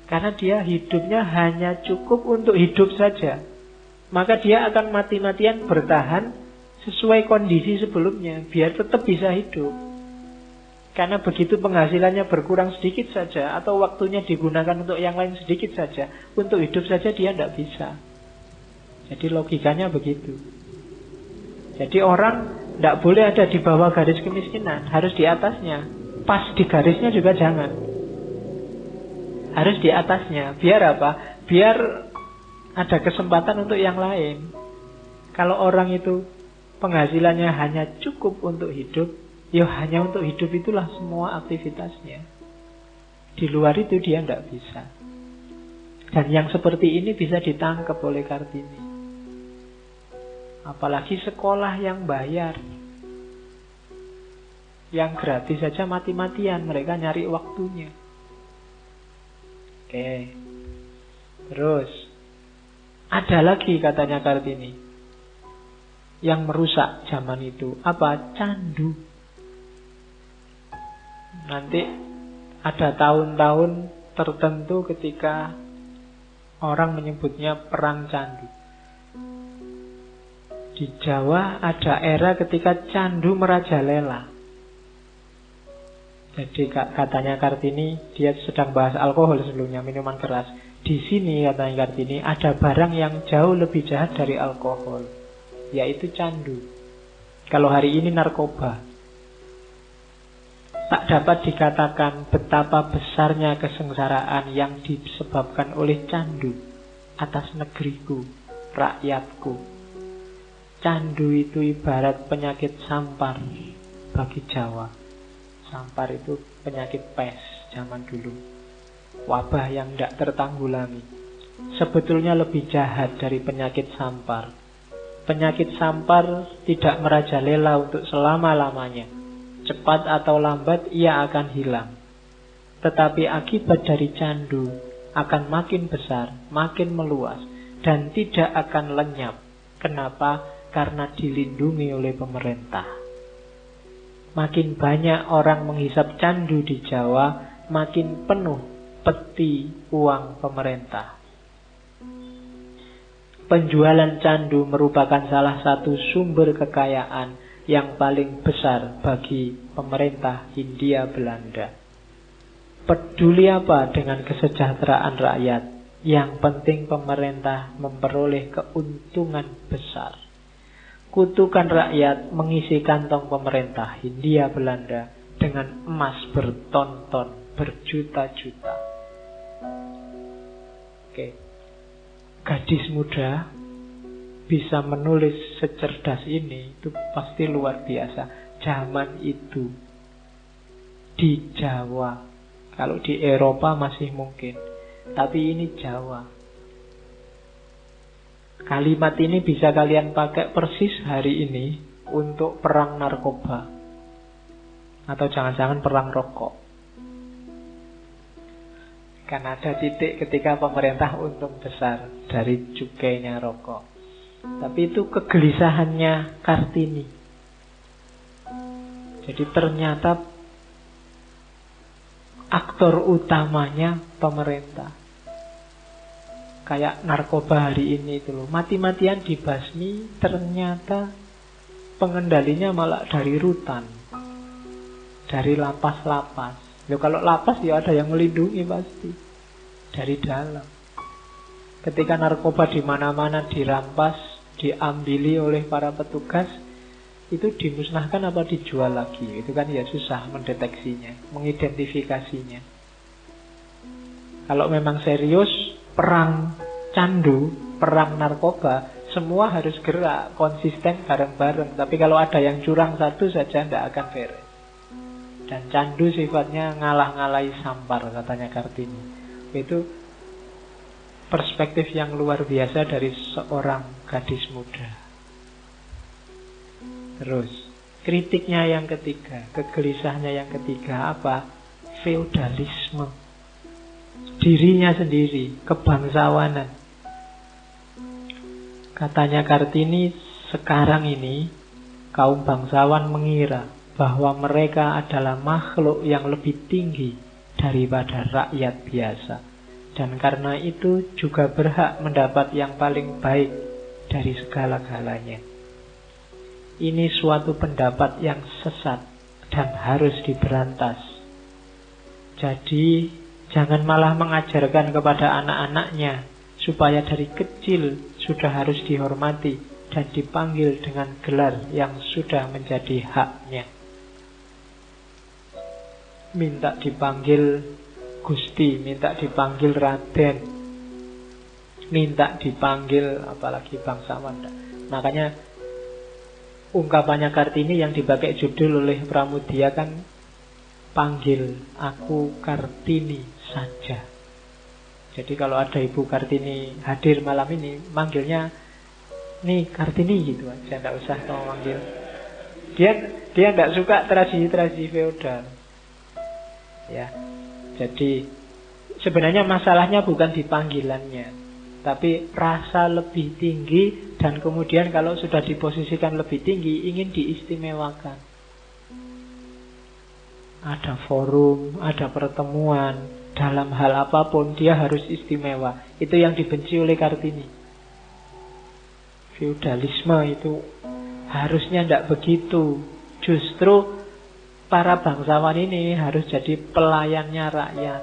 Karena dia hidupnya hanya cukup untuk hidup saja. Maka dia akan mati-matian bertahan sesuai kondisi sebelumnya, biar tetap bisa hidup. Karena begitu penghasilannya berkurang sedikit saja, atau waktunya digunakan untuk yang lain sedikit saja, untuk hidup saja dia tidak bisa. Jadi logikanya begitu. Jadi orang tidak boleh ada di bawah garis kemiskinan, harus di atasnya. Pas di garisnya juga jangan. Harus di atasnya. Biar apa? Biar ada kesempatan untuk yang lain. Kalau orang itu penghasilannya hanya cukup untuk hidup, ya hanya untuk hidup itulah semua aktivitasnya. Di luar itu dia tidak bisa. Dan yang seperti ini bisa ditangkap oleh Kartini. Apalagi sekolah yang bayar. Yang gratis saja mati-matian, mereka nyari waktunya. Oke. Terus ada lagi katanya Kartini yang merusak zaman itu. Apa? Candu. Nanti ada tahun-tahun tertentu ketika orang menyebutnya perang candu. Di Jawa ada era ketika candu merajalela. Jadi katanya Kartini, dia sedang bahas alkohol sebelumnya, minuman keras. Di sini katanya Kartini ada barang yang jauh lebih jahat dari alkohol, yaitu candu. Kalau hari ini narkoba. Tak dapat dikatakan betapa besarnya kesengsaraan yang disebabkan oleh candu atas negeriku, rakyatku. candu itu ibarat penyakit sampar bagi Jawa. Sampar itu penyakit pes zaman dulu, wabah yang tidak tertanggulangi. Sebetulnya lebih jahat dari penyakit sampar. Penyakit sampar tidak merajalela untuk selama-lamanya. Cepat atau lambat ia akan hilang. Tetapi akibat dari candu akan makin besar, makin meluas, dan tidak akan lenyap. Kenapa? Karena dilindungi oleh pemerintah. Makin banyak orang menghisap candu di Jawa, makin penuh peti uang pemerintah. Penjualan candu merupakan salah satu sumber kekayaan yang paling besar bagi pemerintah Hindia Belanda. Peduli apa dengan kesejahteraan rakyat? Yang penting pemerintah memperoleh keuntungan besar. Kutukan rakyat mengisi kantong pemerintah Hindia Belanda dengan emas berton-ton, berjuta-juta. Oke. Gadis muda bisa menulis secerdas ini, itu pasti luar biasa. Zaman itu di Jawa, kalau di Eropa masih mungkin, tapi ini Jawa. Kalimat ini bisa kalian pakai persis hari ini untuk perang narkoba, atau jangan-jangan perang rokok. Kan ada titik ketika pemerintah untung besar dari cukainya rokok. Tapi itu kegelisahannya Kartini. Jadi ternyata aktor utamanya pemerintah. Kayak narkoba hari ini itu loh, mati-matian dibasmi, ternyata pengendalinya malah dari rutan, dari lapas-lapas. Loh, kalau lapas ya ada yang melindungi pasti dari dalam. Ketika narkoba di mana-mana dirampas, diambili oleh para petugas, itu dimusnahkan apa dijual lagi? Itu kan ya susah mendeteksinya, mengidentifikasinya. Kalau memang serius perang candu, perang narkoba, semua harus gerak, konsisten, bareng-bareng. Tapi kalau ada yang curang satu saja, tidak akan beres. Dan candu sifatnya ngalah-ngalahi sampar, katanya Kartini. Itu perspektif yang luar biasa dari seorang gadis muda. Terus, kritiknya yang ketiga, kegelisahannya yang ketiga apa? Feodalisme. Dirinya sendiri, kebangsawanan. Katanya Kartini, sekarang ini kaum bangsawan mengira bahwa mereka adalah makhluk yang lebih tinggi daripada rakyat biasa. Dan karena itu juga berhak mendapat yang paling baik dari segala-galanya. Ini suatu pendapat yang sesat dan harus diberantas. Jadi jangan malah mengajarkan kepada anak-anaknya supaya dari kecil sudah harus dihormati dan dipanggil dengan gelar yang sudah menjadi haknya. Minta dipanggil Gusti, minta dipanggil Raden, minta dipanggil apalagi bangsawan. Makanya ungkapannya Kartini yang dipakai judul oleh Pramudia kan, panggil aku Kartini saja. Jadi kalau ada Ibu Kartini hadir malam ini, manggilnya nih Kartini gitu aja, tidak usah kamu manggil. Dia tidak suka tradisi-tradisi feodal. Ya, jadi sebenarnya masalahnya bukan di panggilannya, tapi rasa lebih tinggi, dan kemudian kalau sudah diposisikan lebih tinggi ingin diistimewakan. Ada forum, ada pertemuan, dalam hal apapun dia harus istimewa. Itu yang dibenci oleh Kartini. Feodalisme itu harusnya tidak begitu. Justru para bangsawan ini harus jadi pelayannya rakyat.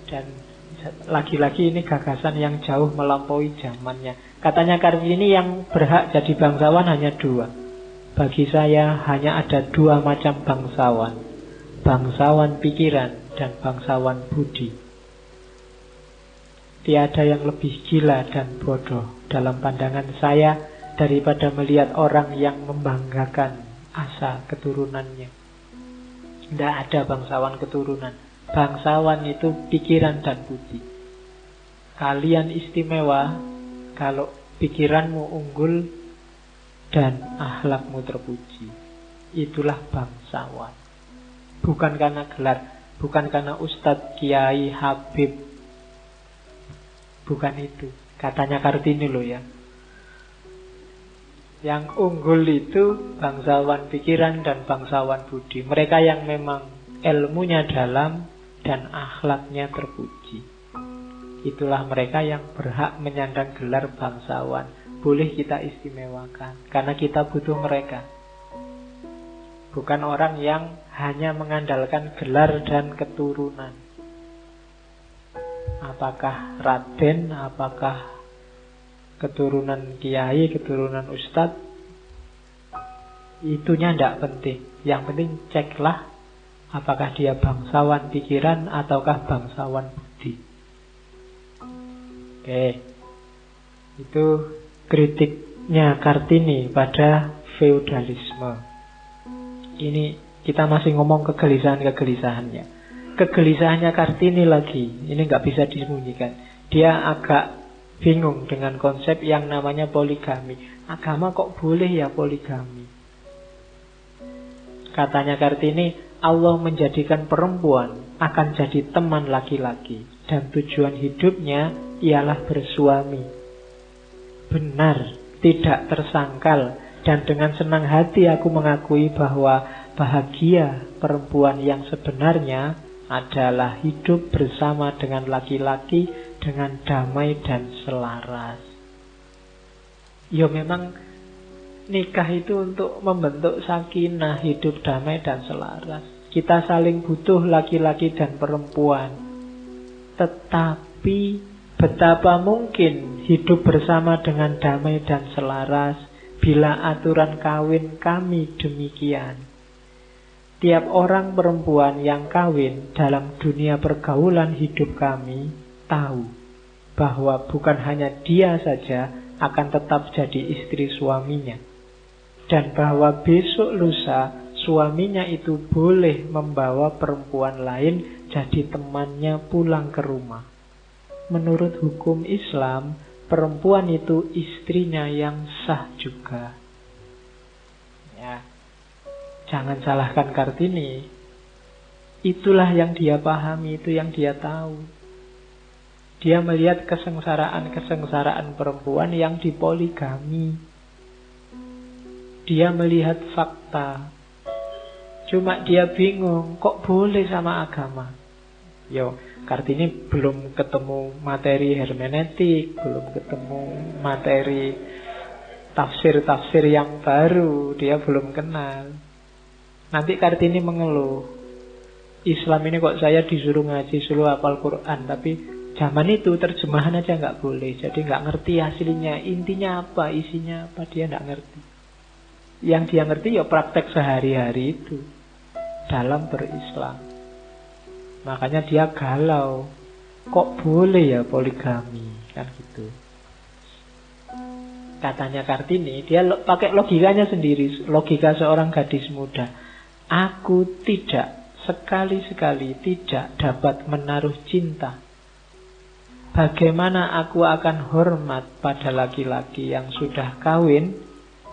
Dan lagi-lagi ini gagasan yang jauh melampaui zamannya. Katanya Kartini yang berhak jadi bangsawan hanya dua. Bagi saya hanya ada dua macam bangsawan. Bangsawan pikiran dan bangsawan budi. tiada yang lebih gila dan bodoh dalam pandangan saya daripada melihat orang yang membanggakan asa keturunannya. Tidak ada bangsawan keturunan. Bangsawan itu pikiran dan budi. Kalian istimewa kalau pikiranmu unggul dan akhlakmu terpuji. Itulah bangsawan. Bukan karena gelar, bukan karena ustadz, kiai, habib. Bukan itu. Katanya Kartini loh ya. Yang unggul itu bangsawan pikiran dan bangsawan budi. Mereka yang memang ilmunya dalam dan akhlaknya terpuji. Itulah mereka yang berhak menyandang gelar bangsawan. Boleh kita istimewakan karena kita butuh mereka. Bukan orang yang hanya mengandalkan gelar dan keturunan. Apakah Raden, apakah keturunan kiai, keturunan ustadz, itunya tidak penting. Yang penting ceklah apakah dia bangsawan pikiran ataukah bangsawan budi. Oke. Itu kritiknya Kartini pada feudalisme. Ini kita masih ngomong kegelisahan-kegelisahannya. Kegelisahannya Kartini lagi, ini nggak bisa disembunyikan. Dia agak bingung dengan konsep yang namanya poligami. Agama kok boleh ya poligami? Katanya Kartini, Allah menjadikan perempuan akan jadi teman laki-laki dan tujuan hidupnya ialah bersuami. Benar, tidak tersangkal, dan dengan senang hati aku mengakui bahwa bahagia perempuan yang sebenarnya adalah hidup bersama dengan laki-laki dengan damai dan selaras. Ya memang nikah itu untuk membentuk sakinah, hidup damai dan selaras. Kita saling butuh laki-laki dan perempuan. Tetapi betapa mungkin hidup bersama dengan damai dan selaras bila aturan kawin kami demikian. Tiap orang perempuan yang kawin dalam dunia pergaulan hidup kami tahu bahwa bukan hanya dia saja akan tetap jadi istri suaminya, dan bahwa besok lusa suaminya itu boleh membawa perempuan lain jadi temannya pulang ke rumah. Menurut hukum Islam, perempuan itu istrinya yang sah juga. Ya, jangan salahkan Kartini. Itulah yang dia pahami, itu yang dia tahu. Dia melihat kesengsaraan perempuan yang dipoligami. Dia melihat fakta. Cuma dia bingung, kok boleh sama agama? Yo, Kartini belum ketemu materi hermeneutik, belum ketemu materi tafsir-tafsir yang baru, dia belum kenal. Nanti Kartini mengeluh, Islam ini kok saya disuruh ngaji, suruh hafal Quran, tapi zaman itu terjemahan aja nggak boleh, jadi nggak ngerti aslinya, intinya apa, isinya apa, dia nggak ngerti. Yang dia ngerti ya praktek sehari-hari itu dalam berislam. Makanya dia galau, kok boleh ya poligami, kan gitu. Katanya Kartini, dia pakai logikanya sendiri, logika seorang gadis muda. Aku tidak, sekali-sekali tidak dapat menaruh cinta. Bagaimana aku akan hormat pada laki-laki yang sudah kawin,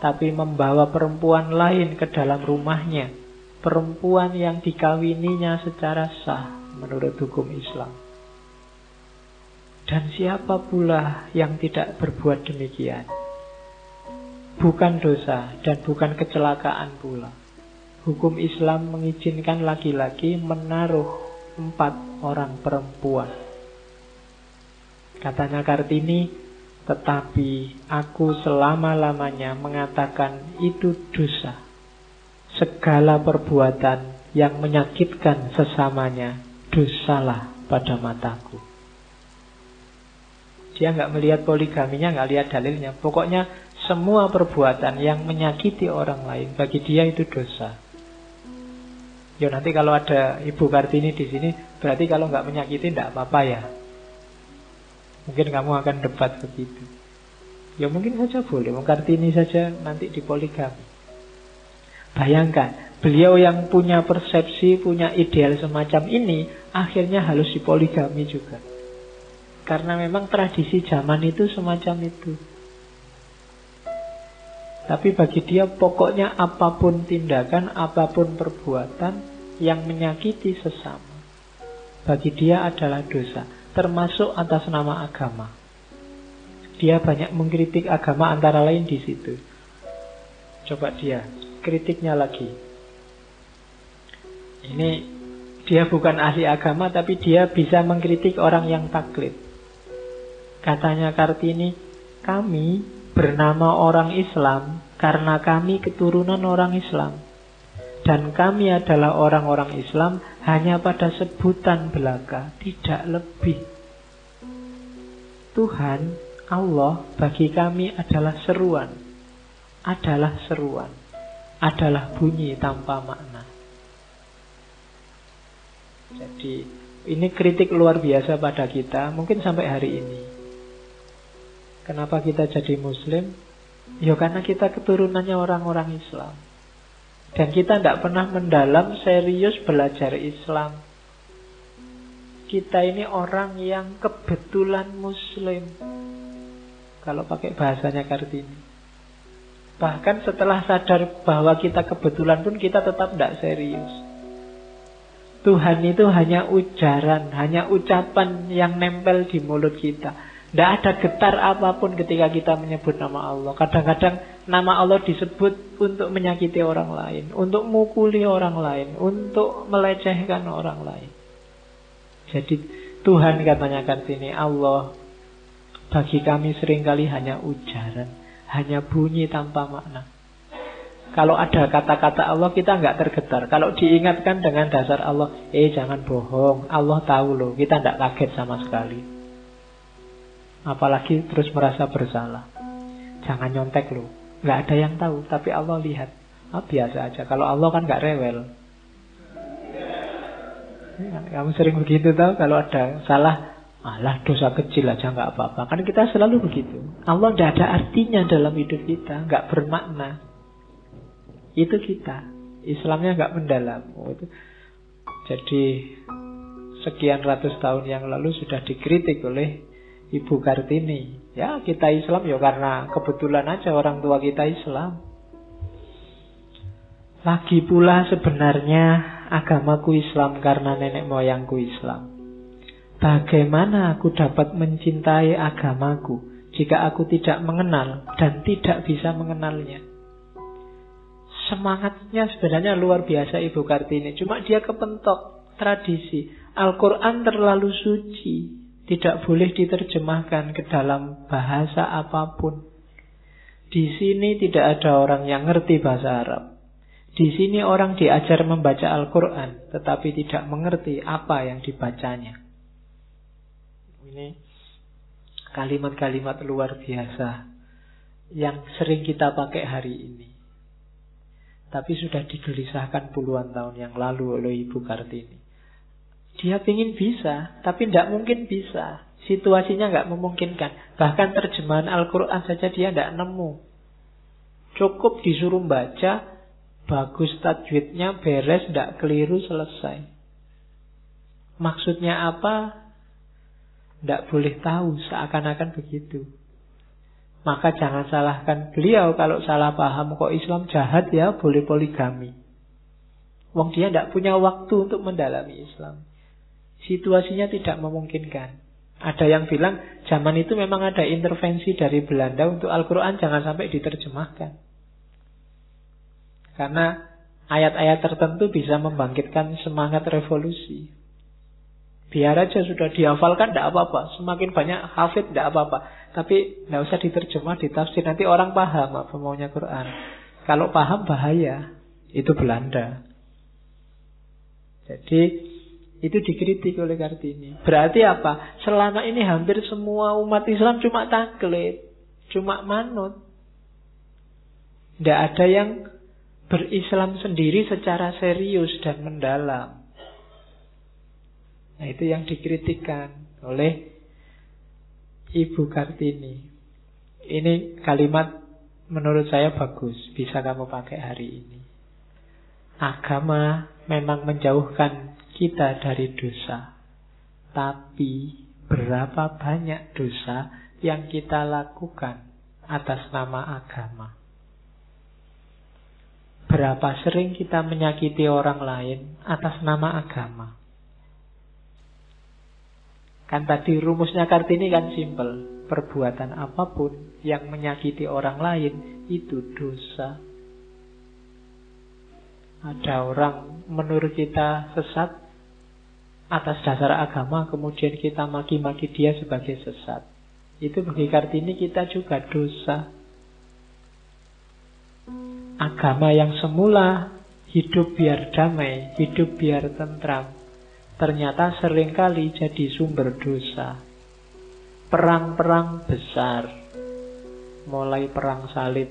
tapi membawa perempuan lain ke dalam rumahnya, perempuan yang dikawininya secara sah menurut hukum Islam. Dan siapa pula yang tidak berbuat demikian? Bukan dosa dan bukan kecelakaan pula. Hukum Islam mengizinkan laki-laki menaruh 4 orang perempuan. Katanya Kartini, tetapi aku selama-lamanya mengatakan itu dosa. Segala perbuatan yang menyakitkan sesamanya dosalah pada mataku. Dia nggak melihat poligaminya, nggak lihat dalilnya. Pokoknya semua perbuatan yang menyakiti orang lain bagi dia itu dosa. Ya nanti kalau ada Ibu Kartini di sini, berarti kalau nggak menyakiti nggak apa-apa ya. Mungkin kamu akan debat begitu. Ya mungkin saja boleh. Kartini saja nanti dipoligami. Bayangkan, beliau yang punya persepsi, punya ideal semacam ini, akhirnya harus dipoligami juga. Karena memang tradisi zaman itu semacam itu. Tapi bagi dia pokoknya apapun tindakan, apapun perbuatan yang menyakiti sesama, bagi dia adalah dosa, termasuk atas nama agama. Dia banyak mengkritik agama antara lain di situ. Coba dia kritiknya lagi. Ini dia bukan ahli agama, tapi dia bisa mengkritik orang yang taklid. Katanya Kartini, kami bernama orang Islam karena kami keturunan orang Islam. Dan kami adalah orang-orang Islam hanya pada sebutan belaka, tidak lebih. Tuhan, Allah bagi kami adalah seruan, adalah bunyi tanpa makna. Jadi ini kritik luar biasa pada kita, mungkin sampai hari ini. Kenapa kita jadi Muslim? Ya karena kita keturunannya orang-orang Islam. Dan kita tidak pernah mendalam serius belajar Islam. Kita ini orang yang kebetulan Muslim, kalau pakai bahasanya Kartini. Bahkan setelah sadar bahwa kita kebetulan pun kita tetap tidak serius. Tuhan itu hanya ujaran, hanya ucapan yang nempel di mulut kita. Tidak ada getar apapun ketika kita menyebut nama Allah. Kadang-kadang nama Allah disebut untuk menyakiti orang lain, untuk mukuli orang lain, untuk melecehkan orang lain. Jadi Tuhan katanya Kartini, Allah bagi kami seringkali hanya ujaran, hanya bunyi tanpa makna. Kalau ada kata-kata Allah kita nggak tergetar. Kalau diingatkan dengan dasar Allah, jangan bohong, Allah tahu loh, kita nggak kaget sama sekali. Apalagi terus merasa bersalah. Jangan nyontek loh, nggak ada yang tahu, tapi Allah lihat. Biasa aja. Kalau Allah kan nggak rewel. Kamu sering begitu tahu, kalau ada salah, alah dosa kecil aja nggak apa-apa. Kan kita selalu begitu. Allah tidak ada artinya dalam hidup kita, nggak bermakna. Itu kita. Islamnya nggak mendalam. Itu. Jadi sekian ratus tahun yang lalu sudah dikritik oleh Ibu Kartini. Ya kita Islam ya karena kebetulan aja orang tua kita Islam. Lagi pula sebenarnya agamaku Islam karena nenek moyangku Islam. Bagaimana aku dapat mencintai agamaku jika aku tidak mengenal dan tidak bisa mengenalnya? Semangatnya sebenarnya luar biasa Ibu Kartini. Cuma dia kepentok tradisi. Al-Quran terlalu suci, tidak boleh diterjemahkan ke dalam bahasa apapun. Di sini tidak ada orang yang ngerti bahasa Arab. Di sini orang diajar membaca Al-Quran, tetapi tidak mengerti apa yang dibacanya. Ini kalimat-kalimat luar biasa yang sering kita pakai hari ini. Tapi sudah digelisahkan puluhan tahun yang lalu oleh Ibu Kartini. Dia ingin bisa, tapi tidak mungkin bisa. Situasinya nggak memungkinkan. Bahkan terjemahan Al-Quran saja dia tidak nemu. Cukup disuruh baca, bagus tajwidnya, beres, tidak keliru, selesai. Maksudnya apa? Tidak boleh tahu, seakan-akan begitu. Maka jangan salahkan beliau kalau salah paham. Kok Islam jahat ya, boleh poligami. Wong dia tidak punya waktu untuk mendalami Islam. Situasinya tidak memungkinkan. Ada yang bilang zaman itu memang ada intervensi dari Belanda untuk Al-Quran jangan sampai diterjemahkan. Karena ayat-ayat tertentu bisa membangkitkan semangat revolusi. Biar aja sudah dihafalkan tidak apa-apa. Semakin banyak hafid tidak apa-apa. Tapi tidak usah diterjemah, ditafsir. Nanti orang paham apa maunya Quran. Kalau paham bahaya. Itu Belanda. Jadi itu dikritik oleh Kartini. Berarti apa? Selama ini hampir semua umat Islam cuma taklid, cuma manut. Tidak ada yang berislam sendiri secara serius dan mendalam. Nah itu yang dikritikkan oleh Ibu Kartini. Ini kalimat menurut saya bagus, bisa kamu pakai hari ini. Agama memang menjauhkan kita dari dosa, tapi berapa banyak dosa yang kita lakukan atas nama agama? Berapa sering kita menyakiti orang lain atas nama agama? Kan tadi rumusnya Kartini kan simpel. Perbuatan apapun yang menyakiti orang lain itu dosa. Ada orang menurut kita sesat atas dasar agama, kemudian kita maki-maki dia sebagai sesat. Itu bagi Kartini kita juga dosa. Agama yang semula hidup biar damai, hidup biar tentram, ternyata seringkali jadi sumber dosa. Perang-perang besar, mulai perang salib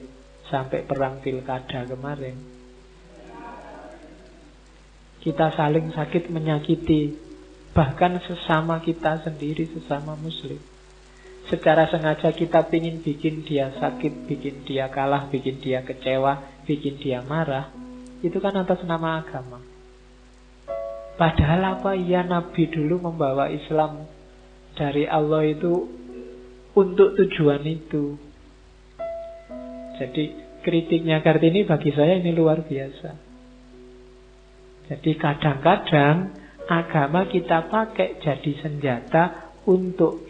sampai perang pilkada kemarin, kita saling sakit menyakiti, bahkan sesama kita sendiri, sesama muslim. Secara sengaja kita ingin bikin dia sakit, bikin dia kalah, bikin dia kecewa, bikin dia marah. Itu kan atas nama agama. Padahal apa iya Nabi dulu membawa Islam dari Allah itu untuk tujuan itu. Jadi kritiknya Kartini bagi saya ini luar biasa. Jadi kadang-kadang agama kita pakai jadi senjata untuk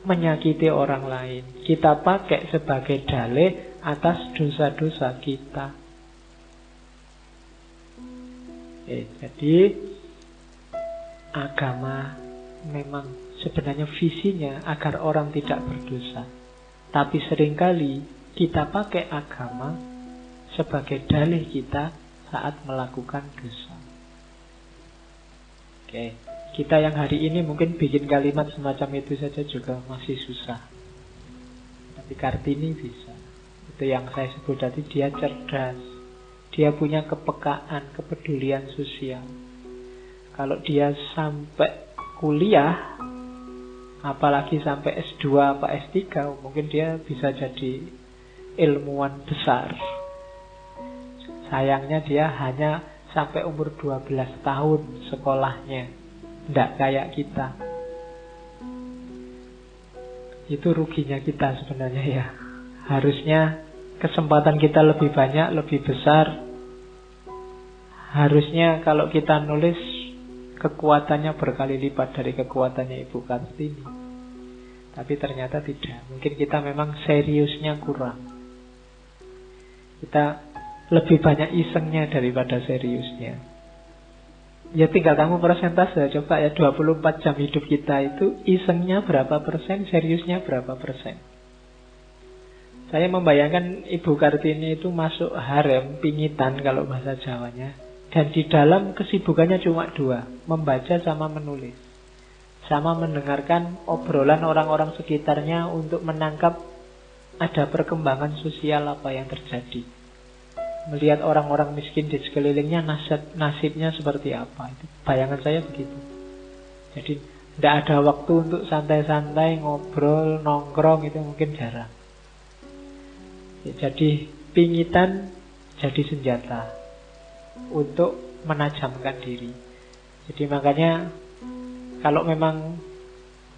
menyakiti orang lain. Kita pakai sebagai dalih atas dosa-dosa kita. Jadi agama memang sebenarnya visinya agar orang tidak berdosa. Tapi seringkali kita pakai agama sebagai dalih kita saat melakukan dosa. Oke, kita yang hari ini mungkin bikin kalimat semacam itu saja juga masih susah. Tapi Kartini bisa. Itu yang saya sebut tadi, dia cerdas. Dia punya kepekaan, kepedulian sosial. Kalau dia sampai kuliah, apalagi sampai S2 apa S3, mungkin dia bisa jadi ilmuwan besar. Sayangnya dia hanya sampai umur 12 tahun sekolahnya. Tidak kayak kita. Itu ruginya kita sebenarnya ya. Harusnya kesempatan kita lebih banyak, lebih besar. Harusnya kalau kita nulis, kekuatannya berkali lipat dari kekuatannya Ibu Kartini. Tapi ternyata tidak. Mungkin kita memang seriusnya kurang. Kita lebih banyak isengnya daripada seriusnya. Ya tinggal kamu persentase, coba ya 24 jam hidup kita itu isengnya berapa persen, seriusnya berapa persen. Saya membayangkan Ibu Kartini itu masuk harem pingitan kalau bahasa Jawanya. Dan di dalam kesibukannya cuma dua, membaca sama menulis. Sama mendengarkan obrolan orang-orang sekitarnya untuk menangkap ada perkembangan sosial apa yang terjadi. Melihat orang-orang miskin di sekelilingnya nasibnya seperti apa. Itu bayangan saya begitu. Jadi tidak ada waktu untuk santai-santai, ngobrol, nongkrong, itu mungkin jarang. Ya, jadi pingitan jadi senjata untuk menajamkan diri. Jadi makanya kalau memang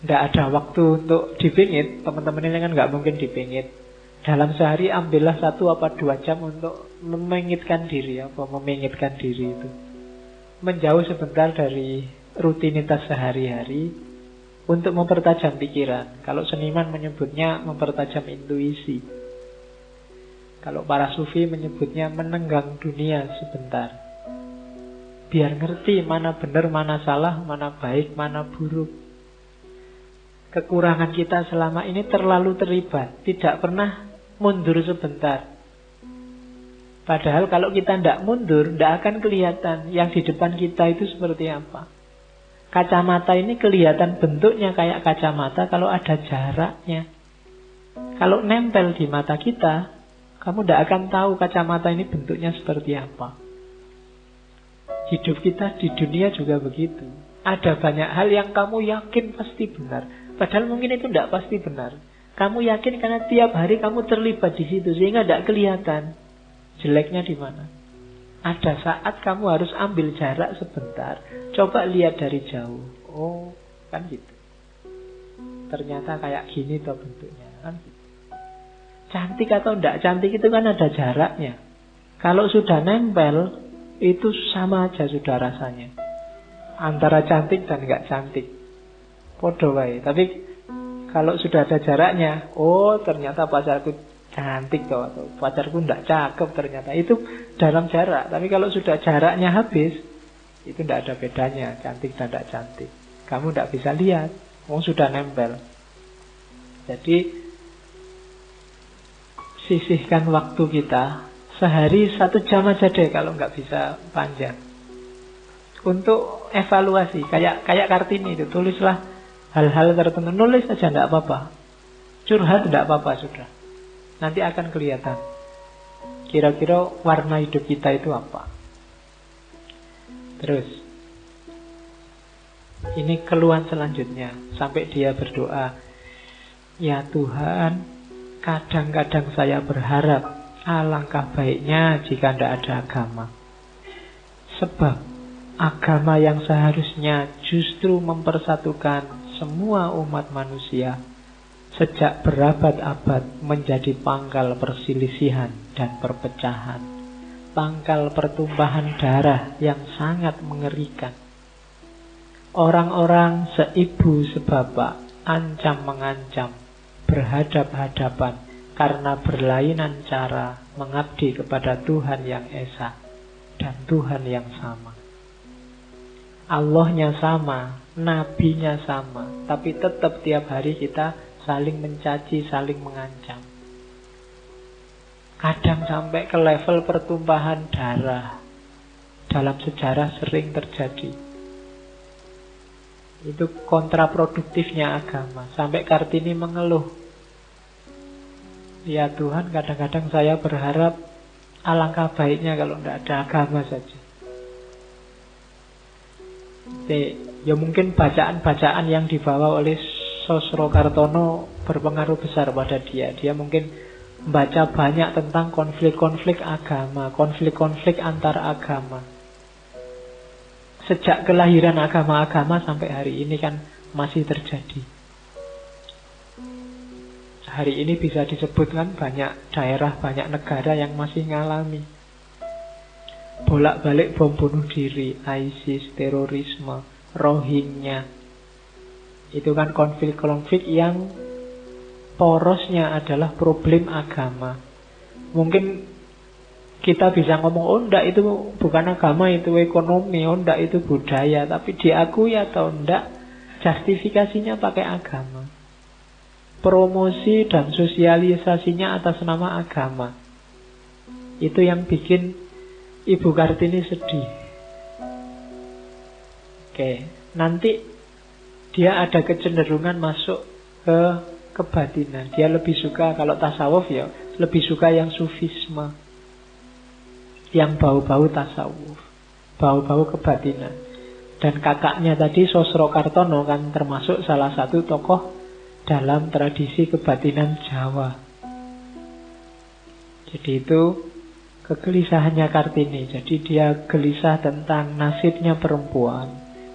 tidak ada waktu untuk dipingit, teman-teman ini kan nggak mungkin dipingit. Dalam sehari ambillah 1 apa 2 jam untuk memingitkan diri. Apa memingitkan diri itu? Menjauh sebentar dari rutinitas sehari-hari untuk mempertajam pikiran. Kalau seniman menyebutnya mempertajam intuisi. Kalau para sufi menyebutnya menenggang dunia sebentar. Biar ngerti mana benar, mana salah, mana baik, mana buruk. Kekurangan kita selama ini terlalu terlibat. Tidak pernah mundur sebentar. Padahal kalau kita tidak mundur, tidak akan kelihatan yang di depan kita itu seperti apa. Kacamata ini kelihatan bentuknya kayak kacamata kalau ada jaraknya. Kalau nempel di mata kita, kamu tidak akan tahu kacamata ini bentuknya seperti apa. Hidup kita di dunia juga begitu. Ada banyak hal yang kamu yakin pasti benar. Padahal mungkin itu tidak pasti benar. Kamu yakin karena tiap hari kamu terlibat di situ sehingga tidak kelihatan jeleknya di mana. Ada saat kamu harus ambil jarak sebentar, coba lihat dari jauh. Oh, kan gitu. Ternyata kayak gini toh bentuknya, kan gitu. Cantik atau tidak cantik itu kan ada jaraknya. Kalau sudah nempel, itu sama aja sudah rasanya. Antara cantik dan nggak cantik. Podo wae. Tapi kalau sudah ada jaraknya, oh ternyata pacarku cantik toh, atau pacarku nggak cakep ternyata. Itu dalam jarak. Tapi kalau sudah jaraknya habis, itu tidak ada bedanya cantik dan tidak cantik. Kamu tidak bisa lihat, sudah nempel. Jadi sisihkan waktu kita. Sehari 1 jam aja deh kalau nggak bisa panjang. Untuk evaluasi, kayak Kartini itu, tulislah hal-hal tertentu, nulis aja tidak apa-apa. Curhat tidak apa-apa sudah. Nanti akan kelihatan. Kira-kira warna hidup kita itu apa. Terus ini keluhan selanjutnya. Sampai dia berdoa, ya Tuhan, kadang-kadang saya berharap alangkah baiknya jika tidak ada agama. Sebab agama yang seharusnya justru mempersatukan semua umat manusia sejak berabad-abad menjadi pangkal perselisihan dan perpecahan, pangkal pertumpahan darah yang sangat mengerikan. Orang-orang seibu sebapak, ancam mengancam, berhadap-hadapan karena berlainan cara mengabdi kepada Tuhan yang esa dan Tuhan yang sama. Allahnya sama, nabinya sama, tapi tetap tiap hari kita saling mencaci, saling mengancam. Kadang sampai ke level pertumpahan darah. Dalam sejarah sering terjadi. Itu kontraproduktifnya agama. Sampai Kartini mengeluh, ya Tuhan, kadang-kadang saya berharap alangkah baiknya kalau tidak ada agama saja. Ya mungkin bacaan-bacaan yang dibawa oleh Sosrokartono berpengaruh besar pada dia. Dia mungkin membaca banyak tentang konflik-konflik agama, konflik-konflik antar agama. Sejak kelahiran agama-agama sampai hari ini kan masih terjadi. Hari ini bisa disebutkan banyak daerah, banyak negara yang masih ngalami bolak-balik bom bunuh diri, ISIS, terorisme, Rohingya. Itu kan konflik-konflik yang porosnya adalah problem agama. Mungkin kita bisa ngomong, oh enggak itu bukan agama, itu ekonomi, oh enggak itu budaya. Tapi diakui atau enggak, justifikasinya pakai agama. Promosi dan sosialisasinya atas nama agama. Itu yang bikin Ibu Kartini sedih. Oke, nanti dia ada kecenderungan masuk ke kebatinan. Dia lebih suka, kalau tasawuf ya, lebih suka yang sufisme, yang bau-bau tasawuf, bau-bau kebatinan. Dan kakaknya tadi Sosrokartono kan termasuk salah satu tokoh dalam tradisi kebatinan Jawa. Jadi itu kegelisahannya Kartini. Jadi dia gelisah tentang nasibnya perempuan,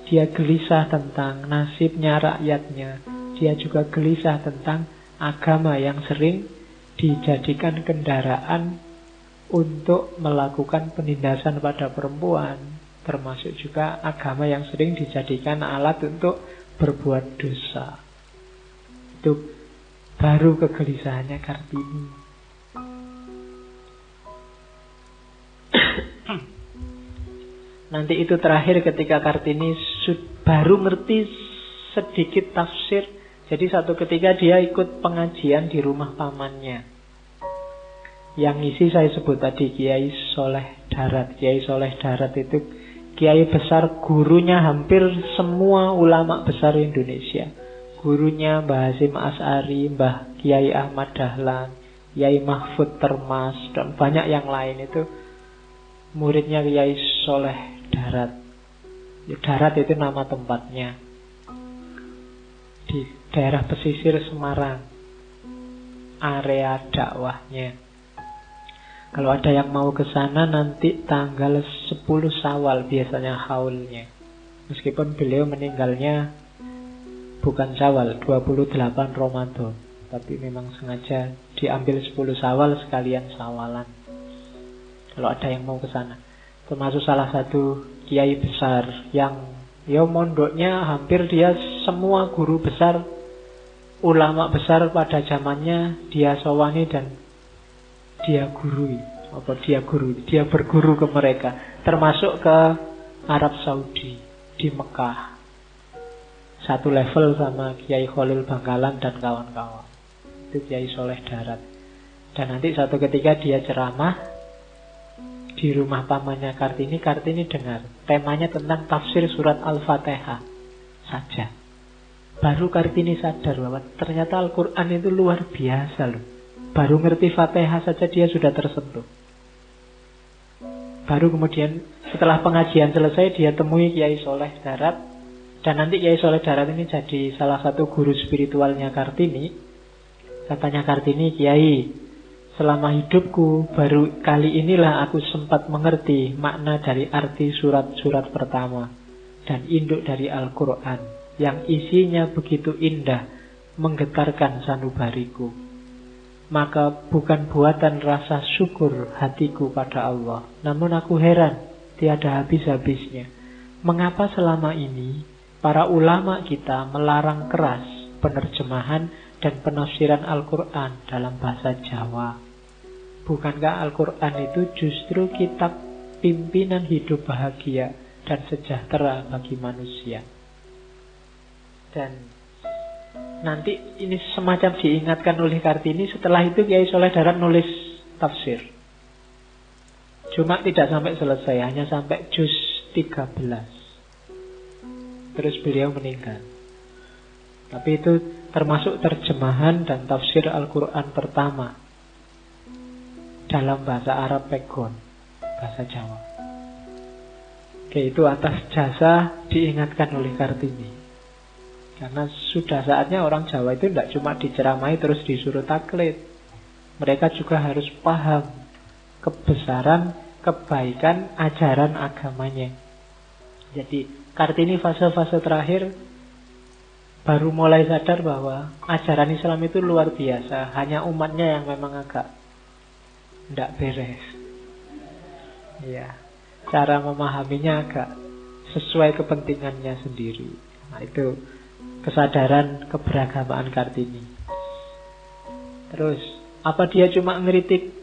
dia gelisah tentang nasibnya rakyatnya, dia juga gelisah tentang agama yang sering dijadikan kendaraan untuk melakukan penindasan pada perempuan, termasuk juga agama yang sering dijadikan alat untuk berbuat dosa. Itu baru kegelisahannya Kartini. Nanti itu terakhir ketika Kartini baru ngerti sedikit tafsir. Jadi satu ketika dia ikut pengajian di rumah pamannya. Yang ngisi saya sebut tadi, Kiai Soleh Darat. Kiai Soleh Darat itu kiai besar, gurunya hampir semua ulama besar Indonesia. Gurunya Mbah Hasyim Asy'ari, Mbah Kiai Ahmad Dahlan, Kiai Mahfud Termas, dan banyak yang lain. Itu muridnya Kiai Soleh Darat. Darat itu nama tempatnya. di daerah pesisir Semarang, area dakwahnya. Kalau ada yang mau ke sana nanti tanggal 10 Syawal biasanya haulnya. Meskipun beliau meninggalnya bukan Syawal, 28 Ramadan, tapi memang sengaja diambil 10 Syawal sekalian Syawalan. Kalau ada yang mau ke sana. Termasuk salah satu kiai besar yang mondoknya hampir dia semua guru besar, ulama besar pada zamannya dia sowani dan dia gurui. Dia berguru ke mereka, termasuk ke Arab Saudi, di Mekah. Satu level sama Kiai Khalil Bangkalan dan kawan-kawan. Itu Kiai Soleh Darat. Dan nanti satu ketika dia ceramah di rumah pamannya Kartini. Kartini dengar temanya tentang tafsir surat Al-Fatihah saja. Baru Kartini sadar bahwa ternyata Al-Quran itu luar biasa loh. Baru ngerti Fatihah saja dia sudah tersentuh. Baru kemudian setelah pengajian selesai dia temui Kiai Soleh Darat. Dan nanti Kiai Soleh Darat ini jadi salah satu guru spiritualnya Kartini. Katanya Kartini, Kiai, selama hidupku baru kali inilah aku sempat mengerti makna dari arti surat-surat pertama dan induk dari Al-Quran yang isinya begitu indah, menggetarkan sanubariku. Maka bukan buatan rasa syukur hatiku pada Allah, namun aku heran tiada habis-habisnya. Mengapa selama ini para ulama kita melarang keras penerjemahan dan penafsiran Al-Quran dalam bahasa Jawa? Bukankah Al-Quran itu justru kitab pimpinan hidup bahagia dan sejahtera bagi manusia? Dan nanti ini semacam diingatkan oleh Kartini. Setelah itu Kiai Soleh Darat nulis tafsir. Cuma tidak sampai selesai, hanya sampai juz 13. Terus beliau meninggal. Tapi itu termasuk terjemahan dan tafsir Al-Quran pertama dalam bahasa Arab Pegon, bahasa Jawa. Oke, itu atas jasa diingatkan oleh Kartini. Karena sudah saatnya orang Jawa itu tidak cuma diceramai terus disuruh taklid. Mereka juga harus paham kebesaran, kebaikan, ajaran agamanya. Jadi Kartini fase-fase terakhir baru mulai sadar bahwa ajaran Islam itu luar biasa. Hanya umatnya yang memang agak tidak beres. Ya, cara memahaminya agak sesuai kepentingannya sendiri. Nah, itu kesadaran keberagamaan Kartini. Terus, apa dia cuma ngeritik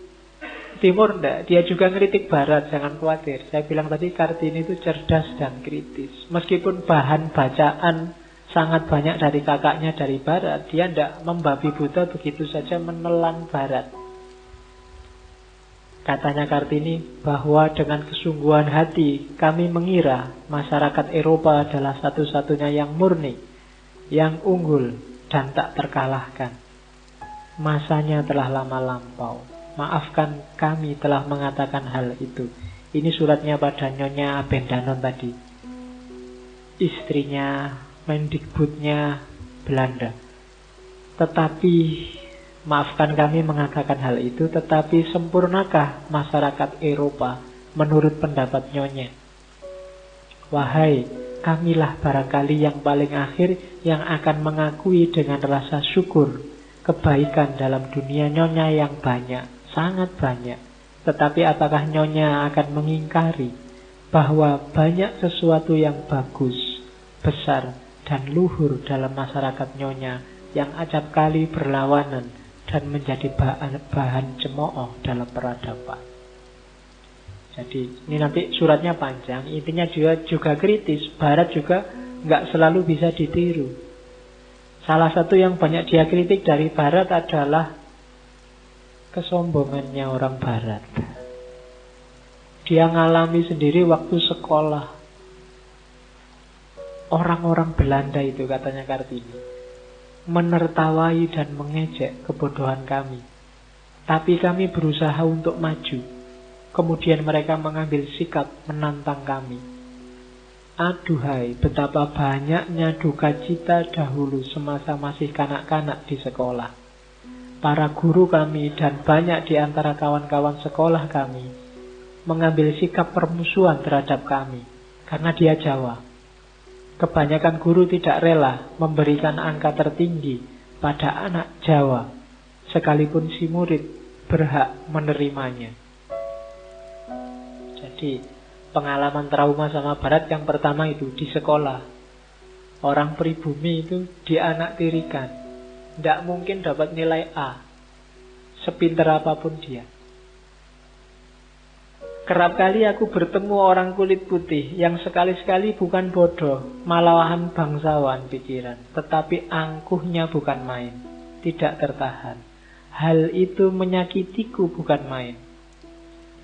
Timur? Enggak, dia juga ngeritik Barat. Jangan khawatir. Saya bilang tadi Kartini itu cerdas dan kritis. Meskipun bahan bacaan sangat banyak dari kakaknya dari Barat, dia tidak membabi buta begitu saja menelan Barat. Katanya Kartini bahwa dengan kesungguhan hati kami mengira masyarakat Eropa adalah satu-satunya yang murni, yang unggul dan tak terkalahkan. Masanya telah lama lampau. Maafkan kami telah mengatakan hal itu. Ini suratnya pada Nyonya Abendanon tadi, istrinya Mendikbudnya Belanda. Tetapi maafkan kami mengatakan hal itu, tetapi sempurnakah masyarakat Eropa menurut pendapat Nyonya? Wahai, kamilah barangkali yang paling akhir yang akan mengakui dengan rasa syukur kebaikan dalam dunia Nyonya yang banyak, sangat banyak. Tetapi apakah Nyonya akan mengingkari bahwa banyak sesuatu yang bagus, besar, dan luhur dalam masyarakat Nyonya yang acap kali berlawanan dan menjadi bahan cemooh dalam peradaban? Jadi ini nanti suratnya panjang. Intinya juga kritis. Barat juga nggak selalu bisa ditiru. Salah satu yang banyak dia kritik dari Barat adalah kesombongannya orang Barat. Dia ngalami sendiri waktu sekolah. Orang-orang Belanda itu, katanya Kartini, menertawai dan mengejek kebodohan kami. Tapi kami berusaha untuk maju. Kemudian mereka mengambil sikap menantang kami. Aduhai, betapa banyaknya duka cita dahulu semasa masih kanak-kanak di sekolah. Para guru kami dan banyak di antara kawan-kawan sekolah kami mengambil sikap permusuhan terhadap kami karena dia Jawa. Kebanyakan guru tidak rela memberikan angka tertinggi pada anak Jawa, sekalipun si murid berhak menerimanya. Jadi pengalaman trauma sama Barat yang pertama itu di sekolah. Orang pribumi itu dianaktirikan. Tidak mungkin dapat nilai A, sepinter apapun dia. Kerap kali aku bertemu orang kulit putih yang sekali-sekali bukan bodoh, malahan bangsawan pikiran, tetapi angkuhnya bukan main, tidak tertahan. Hal itu menyakitiku bukan main.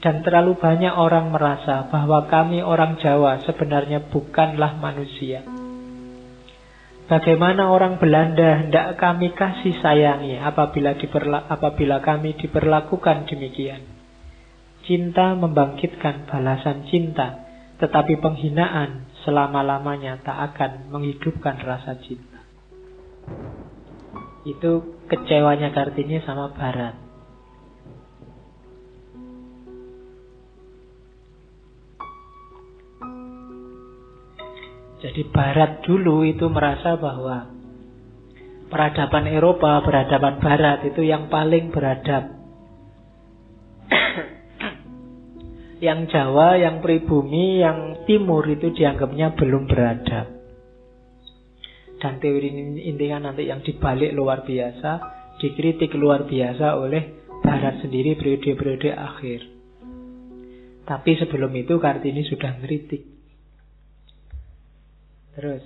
Dan terlalu banyak orang merasa bahwa kami orang Jawa sebenarnya bukanlah manusia. Bagaimana orang Belanda hendak kami kasih sayangi apabila kami diperlakukan demikian. Cinta membangkitkan balasan cinta, tetapi penghinaan selama-lamanya tak akan menghidupkan rasa cinta. Itu kecewanya Kartini sama Barat. Jadi Barat dulu itu merasa bahwa peradaban Eropa, peradaban Barat itu yang paling beradab. Yang Jawa, yang pribumi, yang Timur itu dianggapnya belum beradab. Dan teori ini kan nanti yang dibalik luar biasa, dikritik luar biasa oleh Barat sendiri periode-periode akhir. Tapi sebelum itu Kartini sudah ngeritik. Terus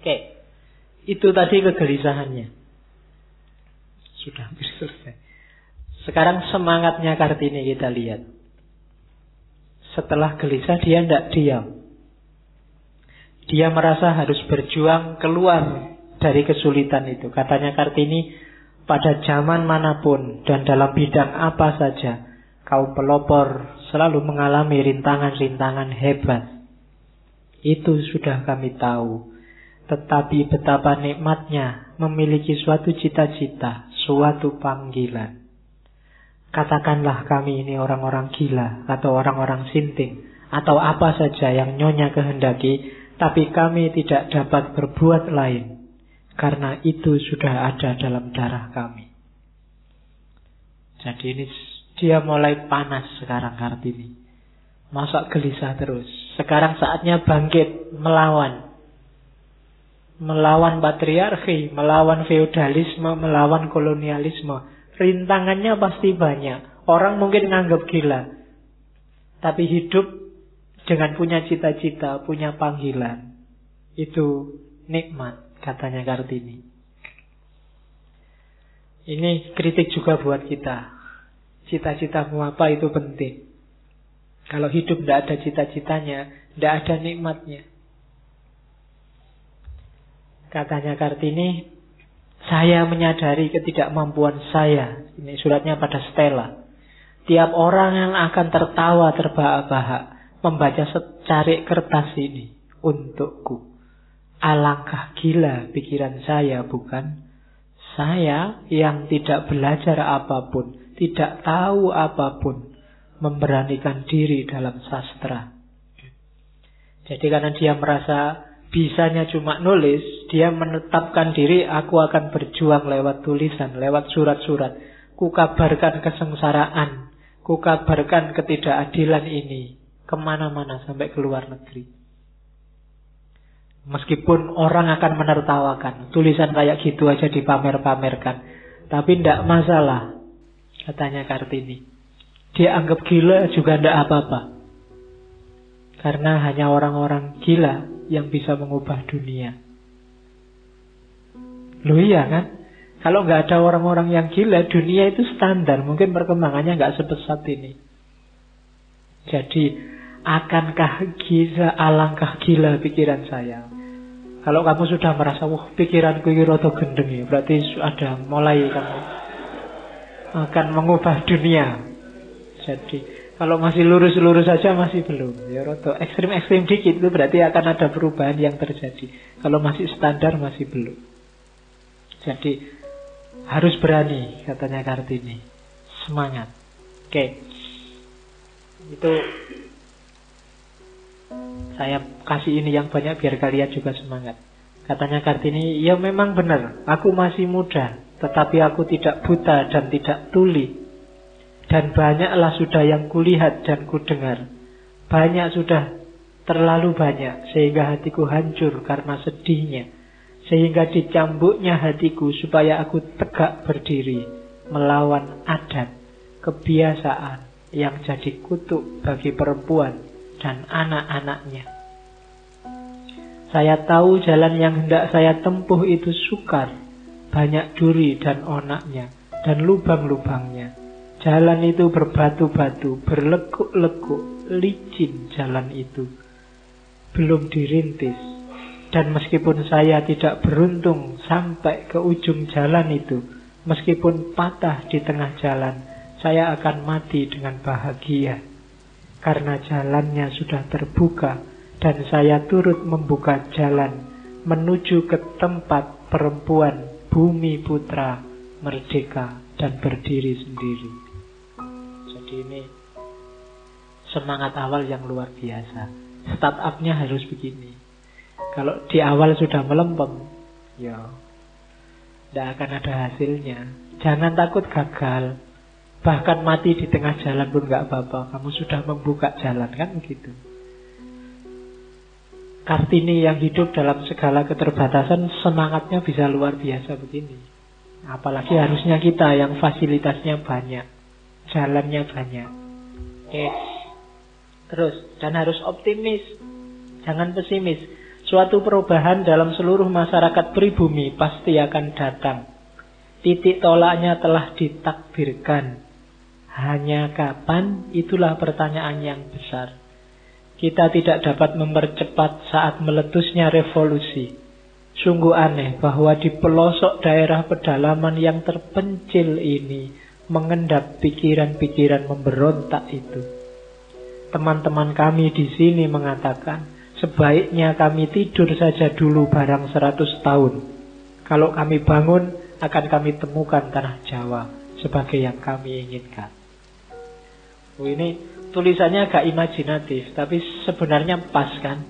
Oke. Itu tadi kegelisahannya. Sudah hampir selesai. Sekarang semangatnya Kartini kita lihat. Setelah gelisah dia tidak diam. Dia merasa harus berjuang keluar dari kesulitan itu. Katanya Kartini, pada zaman manapun dan dalam bidang apa saja, kaum pelopor selalu mengalami rintangan-rintangan hebat. Itu sudah kami tahu. Tetapi betapa nikmatnya memiliki suatu cita-cita, suatu panggilan. Katakanlah kami ini orang-orang gila atau orang-orang sinting atau apa saja yang nyonya kehendaki, tapi kami tidak dapat berbuat lain karena itu sudah ada dalam darah kami. Jadi ini dia mulai panas sekarang Kartini. Masa gelisah terus. Sekarang saatnya bangkit melawan. Melawan patriarki, melawan feodalisme, melawan kolonialisme. Rintangannya pasti banyak. Orang mungkin nganggap gila. Tapi hidup dengan punya cita-cita, punya panggilan. Itu nikmat, katanya Kartini. Ini kritik juga buat kita. Cita-citamu apa itu penting. Kalau hidup tidak ada cita-citanya, tidak ada nikmatnya. Katanya Kartini, saya menyadari ketidakmampuan saya. Ini suratnya pada Stella. Tiap orang yang akan tertawa terbahak-bahak membaca secari kertas ini untukku. Alangkah gila pikiran saya, bukan? Saya yang tidak belajar apapun, tidak tahu apapun, memberanikan diri dalam sastra. Jadi karena dia merasa bisanya cuma nulis, dia menetapkan diri, aku akan berjuang lewat tulisan, lewat surat-surat. Kukabarkan kesengsaraan, kukabarkan ketidakadilan ini kemana-mana sampai ke luar negeri. Meskipun orang akan menertawakan, tulisan kayak gitu aja dipamer-pamerkan, tapi tidak masalah, katanya Kartini. Dia anggap gila juga tidak apa-apa. Karena hanya orang-orang gila yang bisa mengubah dunia. Loh iya kan? Kalau nggak ada orang-orang yang gila, dunia itu standar. Mungkin perkembangannya nggak sepesat ini. Jadi, akankah gila, alangkah gila pikiran saya. Kalau kamu sudah merasa, wah pikiranku ini rada gendeng ya, berarti ada mulai kamu akan mengubah dunia. Jadi, Kalau masih lurus-lurus saja masih belum. Ya roto ekstrim-ekstrim dikit itu berarti akan ada perubahan yang terjadi. Kalau masih standar masih belum. Jadi harus berani katanya Kartini. Semangat. Oke. Itu saya kasih ini yang banyak biar kalian juga semangat. Katanya Kartini, ya memang benar, aku masih muda, tetapi aku tidak buta dan tidak tuli. Dan banyaklah sudah yang kulihat dan kudengar. Banyak sudah, terlalu banyak, sehingga hatiku hancur karena sedihnya. Sehingga dicambuknya hatiku supaya aku tegak berdiri, melawan adat, kebiasaan yang jadi kutuk bagi perempuan dan anak-anaknya. Saya tahu jalan yang hendak saya tempuh itu sukar, banyak duri dan onaknya, dan lubang-lubangnya. Jalan itu berbatu-batu, berlekuk-lekuk, licin jalan itu. Belum dirintis. Dan meskipun saya tidak beruntung sampai ke ujung jalan itu, meskipun patah di tengah jalan, saya akan mati dengan bahagia. Karena jalannya sudah terbuka, dan saya turut membuka jalan menuju ke tempat perempuan, bumi putra, merdeka, dan berdiri sendiri. Jadi ini semangat awal yang luar biasa. Startupnya harus begini. Kalau di awal sudah melempem, ya tidak akan ada hasilnya. Jangan takut gagal. Bahkan mati di tengah jalan pun gak apa-apa. Kamu sudah membuka jalan, kan begitu. Kartini yang hidup dalam segala keterbatasan, semangatnya bisa luar biasa begini. Apalagi harusnya kita yang fasilitasnya banyak, jalannya banyak. Oke. Terus, dan harus optimis, jangan pesimis. Suatu perubahan dalam seluruh masyarakat pribumi pasti akan datang. Titik tolaknya telah ditakdirkan. Hanya kapan? Itulah pertanyaan yang besar. Kita tidak dapat mempercepat saat meletusnya revolusi. Sungguh aneh bahwa di pelosok daerah pedalaman yang terpencil ini mengendap pikiran-pikiran memberontak itu. Teman-teman kami di sini mengatakan, sebaiknya kami tidur saja dulu barang 100 tahun. Kalau kami bangun, akan kami temukan tanah Jawa sebagai yang kami inginkan. Ini tulisannya agak imajinatif, tapi sebenarnya pas kan.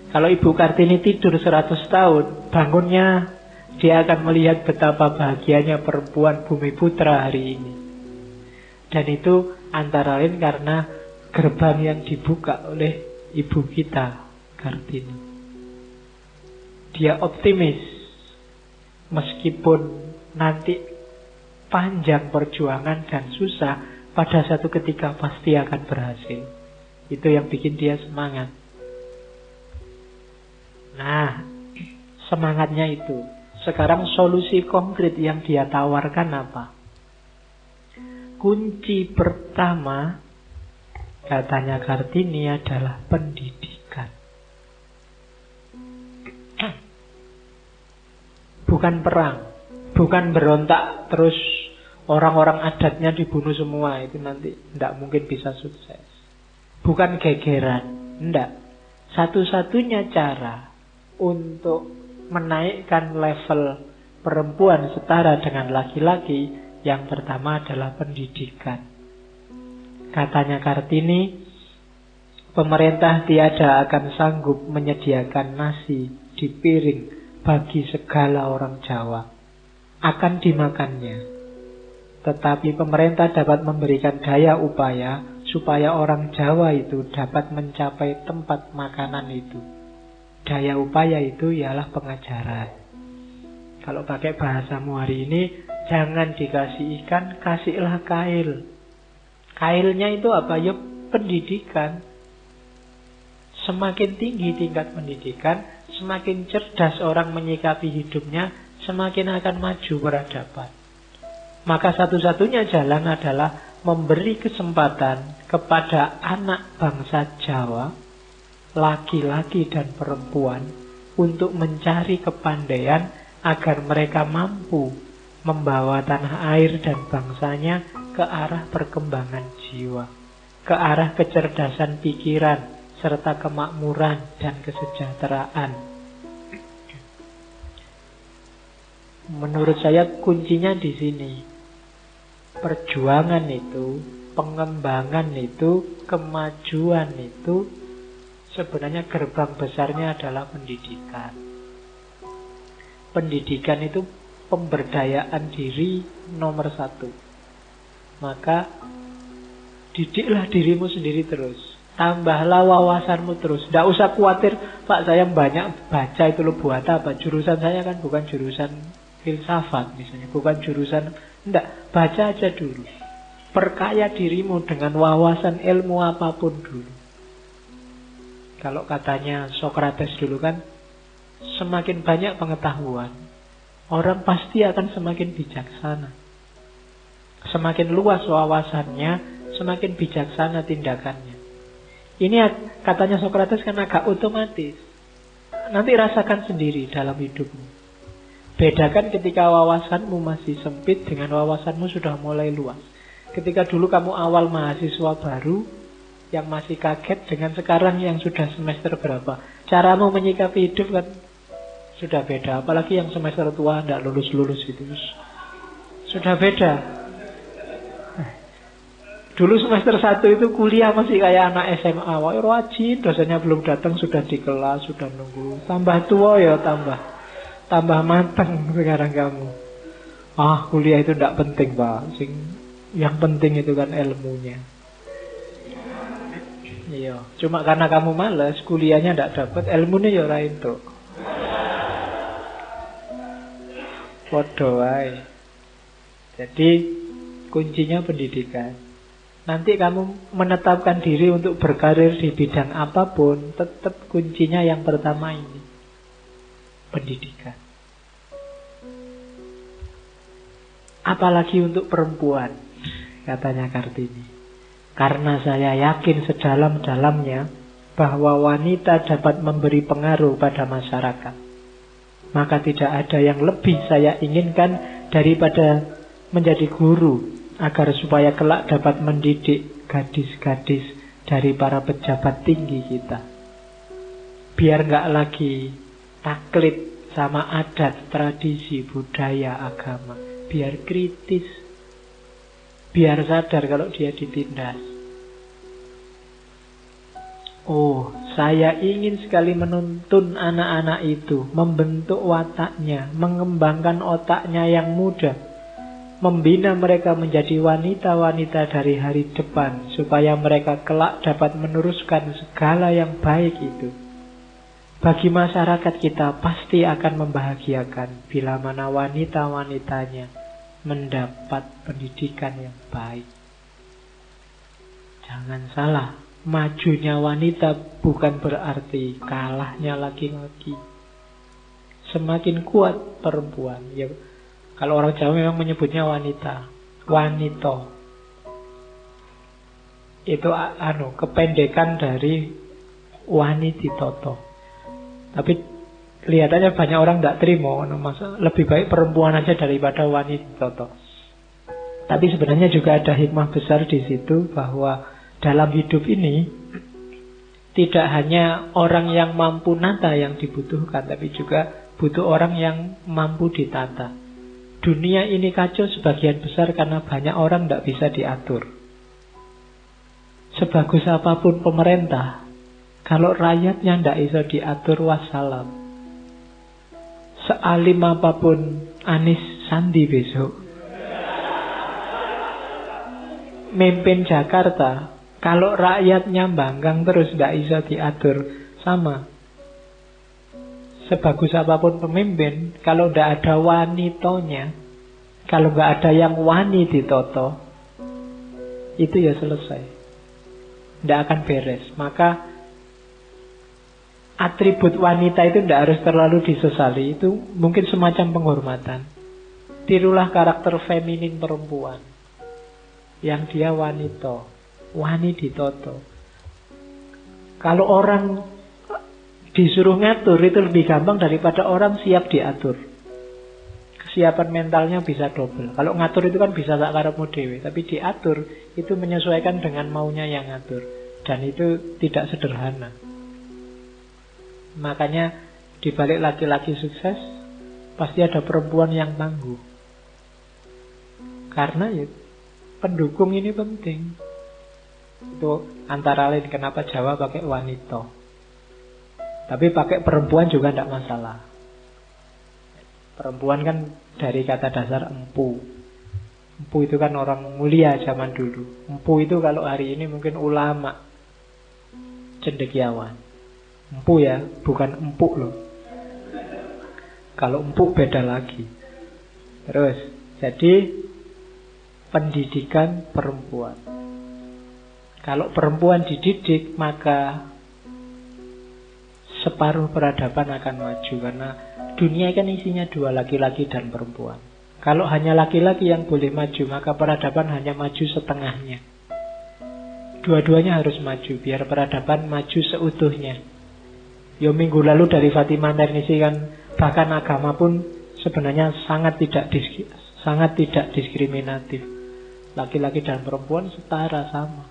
Kalau Ibu Kartini tidur 100 tahun, bangunnya dia akan melihat betapa bahagianya perempuan bumi putra hari ini. Dan itu antara lain karena gerbang yang dibuka oleh ibu kita, Kartini. Dia optimis, meskipun nanti panjang perjuangan dan susah, pada satu ketika pasti akan berhasil. Itu yang bikin dia semangat. Nah, semangatnya itu. Sekarang solusi konkret yang dia tawarkan apa? Kunci pertama, katanya Kartini, adalah pendidikan. Bukan perang, bukan berontak terus orang-orang adatnya dibunuh semua. Itu nanti tidak mungkin bisa sukses. Bukan gegeran, tidak. Satu-satunya cara untuk menaikkan level perempuan setara dengan laki-laki, yang pertama adalah pendidikan. Katanya Kartini, pemerintah tiada akan sanggup menyediakan nasi di piring bagi segala orang Jawa. Akan dimakannya. Tetapi pemerintah dapat memberikan daya upaya supaya orang Jawa itu dapat mencapai tempat makanan itu. Daya upaya itu ialah pengajaran. Kalau pakai bahasamu hari ini, jangan dikasih ikan, kasihlah kail. Kailnya itu apa? Ya pendidikan. Semakin tinggi tingkat pendidikan, semakin cerdas orang menyikapi hidupnya, semakin akan maju peradaban. Maka satu-satunya jalan adalah memberi kesempatan kepada anak bangsa Jawa, laki-laki dan perempuan, untuk mencari kepandaian agar mereka mampu membawa tanah air dan bangsanya ke arah perkembangan jiwa. ke arah kecerdasan pikiran serta kemakmuran dan kesejahteraan. Menurut saya kuncinya di sini. Perjuangan itu, pengembangan itu, kemajuan itu sebenarnya gerbang besarnya adalah pendidikan. Pendidikan itu pemberdayaan diri nomor 1. Maka didiklah dirimu sendiri terus. Tambahlah wawasanmu terus. Tidak usah khawatir, Pak saya banyak baca itu loh, buat apa? Jurusan saya kan bukan jurusan filsafat misalnya, bukan jurusan. Tidak, baca aja dulu. Perkaya dirimu dengan wawasan ilmu apapun dulu. Kalau katanya Socrates dulu kan, semakin banyak pengetahuan, orang pasti akan semakin bijaksana. Semakin luas wawasannya, semakin bijaksana tindakannya. Ini katanya Socrates kan agak otomatis. Nanti rasakan sendiri dalam hidupmu. Bedakan ketika wawasanmu masih sempit dengan wawasanmu sudah mulai luas. Ketika dulu kamu awal mahasiswa baru, yang masih kaget dengan sekarang yang sudah semester berapa. Caramu menyikapi hidup kan sudah beda. Apalagi yang semester tua tidak lulus-lulus itu. Sudah beda. Dulu semester 1 itu kuliah masih kayak anak SMA. Wah, rajin, dosennya belum datang sudah di kelas, sudah nunggu. Tambah tua ya tambah matang sekarang kamu. Kuliah itu tidak penting, Pak. Yang penting itu kan ilmunya. Iya, cuma karena kamu malas, kuliahnya tidak dapat, ilmunya ya ora entuk. Podo wae. Jadi kuncinya pendidikan. Nanti kamu menetapkan diri untuk berkarir di bidang apapun, tetap kuncinya yang pertama ini. Pendidikan. Apalagi untuk perempuan, katanya Kartini. Karena saya yakin sedalam-dalamnya bahwa wanita dapat memberi pengaruh pada masyarakat. Maka tidak ada yang lebih saya inginkan daripada menjadi guru, agar supaya kelak dapat mendidik gadis-gadis dari para pejabat tinggi kita. Biar nggak lagi taklid sama adat, tradisi, budaya, agama. Biar kritis. Biar sadar kalau dia ditindas. Saya ingin sekali menuntun anak-anak itu, membentuk wataknya, mengembangkan otaknya yang muda. Membina mereka menjadi wanita-wanita dari hari depan, supaya mereka kelak dapat meneruskan segala yang baik itu. Bagi masyarakat kita pasti akan membahagiakan bila mana wanita-wanitanya mendapat pendidikan yang baik. Jangan salah, majunya wanita bukan berarti kalahnya laki-laki. Semakin kuat perempuan, ya. Kalau orang Jawa memang menyebutnya wanita. Wanito. Itu kependekan dari wanititoto. Tapi kelihatannya banyak orang tidak terima. Lebih baik perempuan aja daripada wanititoto. Tapi sebenarnya juga ada hikmah besar di situ, bahwa dalam hidup ini tidak hanya orang yang mampu nata yang dibutuhkan, tapi juga butuh orang yang mampu ditata. Dunia ini kacau sebagian besar karena banyak orang tidak bisa diatur. Sebagus apapun pemerintah, kalau rakyatnya tidak bisa diatur, wassalam. Sealim apapun Anies Sandi besok mimpin Jakarta, kalau rakyatnya banggang terus tidak bisa diatur, sama. Sebagus apapun pemimpin, kalau tidak ada wanitonya, kalau nggak ada yang wani ditoto, itu ya selesai. Tidak akan beres. Maka atribut wanita itu tidak harus terlalu disesali. Itu mungkin semacam penghormatan. Tirulah karakter feminin perempuan, yang dia wanito, wani ditoto. Kalau orang disuruh ngatur itu lebih gampang daripada orang siap diatur. kesiapan mentalnya bisa double. Kalau ngatur itu kan bisa sak karepmu dhewe, tapi diatur itu menyesuaikan dengan maunya yang ngatur. Dan itu tidak sederhana. Makanya di balik laki-laki sukses pasti ada perempuan yang tangguh. Karena ya pendukung ini penting. Itu antara lain kenapa Jawa pakai wanita. Tapi pakai perempuan juga tidak masalah. Perempuan kan dari kata dasar empu. Empu itu kan orang mulia zaman dulu. Empu itu kalau hari ini mungkin ulama, cendekiawan. Empu ya, bukan empuk loh. Kalau empuk beda lagi. Terus, jadi pendidikan perempuan. Kalau perempuan dididik, maka separuh peradaban akan maju. Karena dunia kan isinya dua, laki-laki dan perempuan. Kalau hanya laki-laki yang boleh maju, maka peradaban hanya maju setengahnya. Dua-duanya harus maju, biar peradaban maju seutuhnya. Yo minggu lalu dari Fatimah Nernisi kan, bahkan agama pun sebenarnya sangat tidak diskriminatif. Laki-laki dan perempuan setara, sama,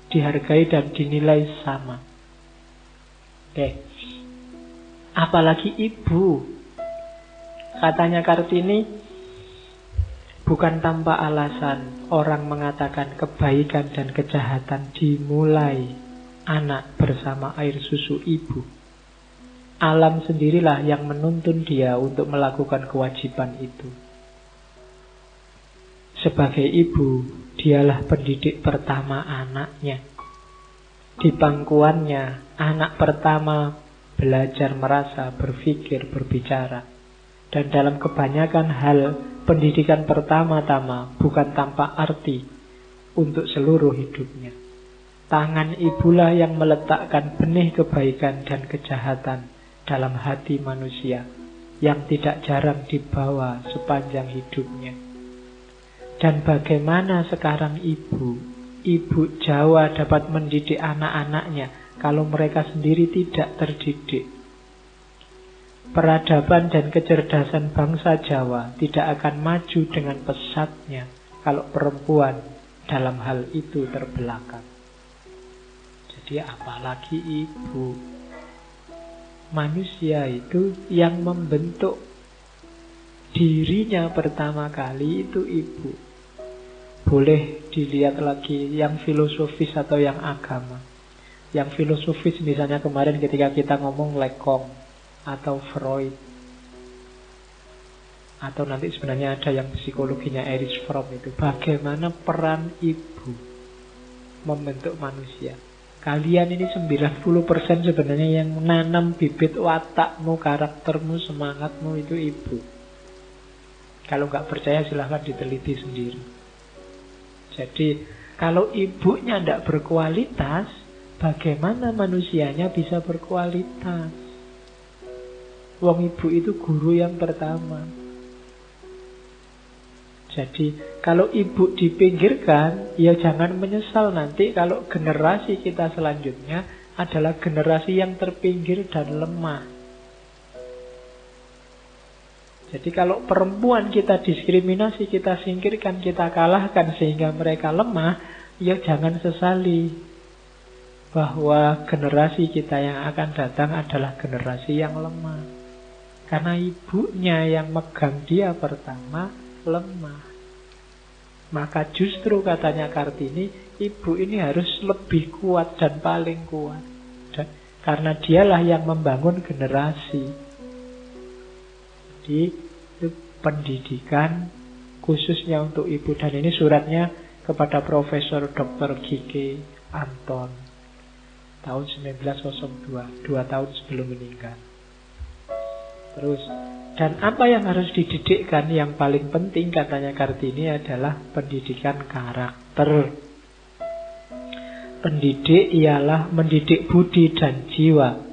dihargai dan dinilai sama. Oke. Apalagi ibu. Katanya Kartini, bukan tanpa alasan orang mengatakan kebaikan dan kejahatan dimulai anak bersama air susu ibu. Alam sendirilah yang menuntun dia untuk melakukan kewajiban itu. Sebagai ibu, dialah pendidik pertama anaknya. Di pangkuannya, anak pertama belajar merasa, berpikir, berbicara. Dan dalam kebanyakan hal, pendidikan pertama-tama bukan tanpa arti untuk seluruh hidupnya. Tangan ibulah yang meletakkan benih kebaikan dan kejahatan dalam hati manusia yang tidak jarang dibawa sepanjang hidupnya. Dan bagaimana sekarang ibu Jawa dapat mendidik anak-anaknya kalau mereka sendiri tidak terdidik? Peradaban dan kecerdasan bangsa Jawa tidak akan maju dengan pesatnya kalau perempuan dalam hal itu terbelakang. Jadi apalagi ibu. Manusia itu yang membentuk dirinya pertama kali itu ibu. Boleh dilihat lagi yang filosofis atau yang agama. Yang filosofis misalnya kemarin ketika kita ngomong Lekong atau Freud, atau nanti sebenarnya ada yang psikologinya Erich Fromm itu, bagaimana peran ibu membentuk manusia. Kalian ini 90% sebenarnya yang menanam bibit watakmu, karaktermu, semangatmu itu ibu. Kalau nggak percaya silahkan diteliti sendiri. Jadi kalau ibunya tidak berkualitas, bagaimana manusianya bisa berkualitas? Wong ibu itu guru yang pertama. Jadi kalau ibu dipinggirkan, ya jangan menyesal nanti kalau generasi kita selanjutnya adalah generasi yang terpinggir dan lemah. Jadi kalau perempuan kita diskriminasi, kita singkirkan, kita kalahkan sehingga mereka lemah, ya jangan sesali bahwa generasi kita yang akan datang adalah generasi yang lemah. Karena ibunya yang megang dia pertama lemah. Maka justru katanya Kartini, ibu ini harus lebih kuat dan paling kuat. Karena dialah yang membangun generasi. Jadi itu pendidikan khususnya untuk ibu. Dan ini suratnya kepada Profesor Dr. G.K. Anton tahun 1902, 2 tahun sebelum meninggal. Terus, dan apa yang harus dididikkan yang paling penting katanya Kartini adalah pendidikan karakter. Pendidik ialah mendidik budi dan jiwa.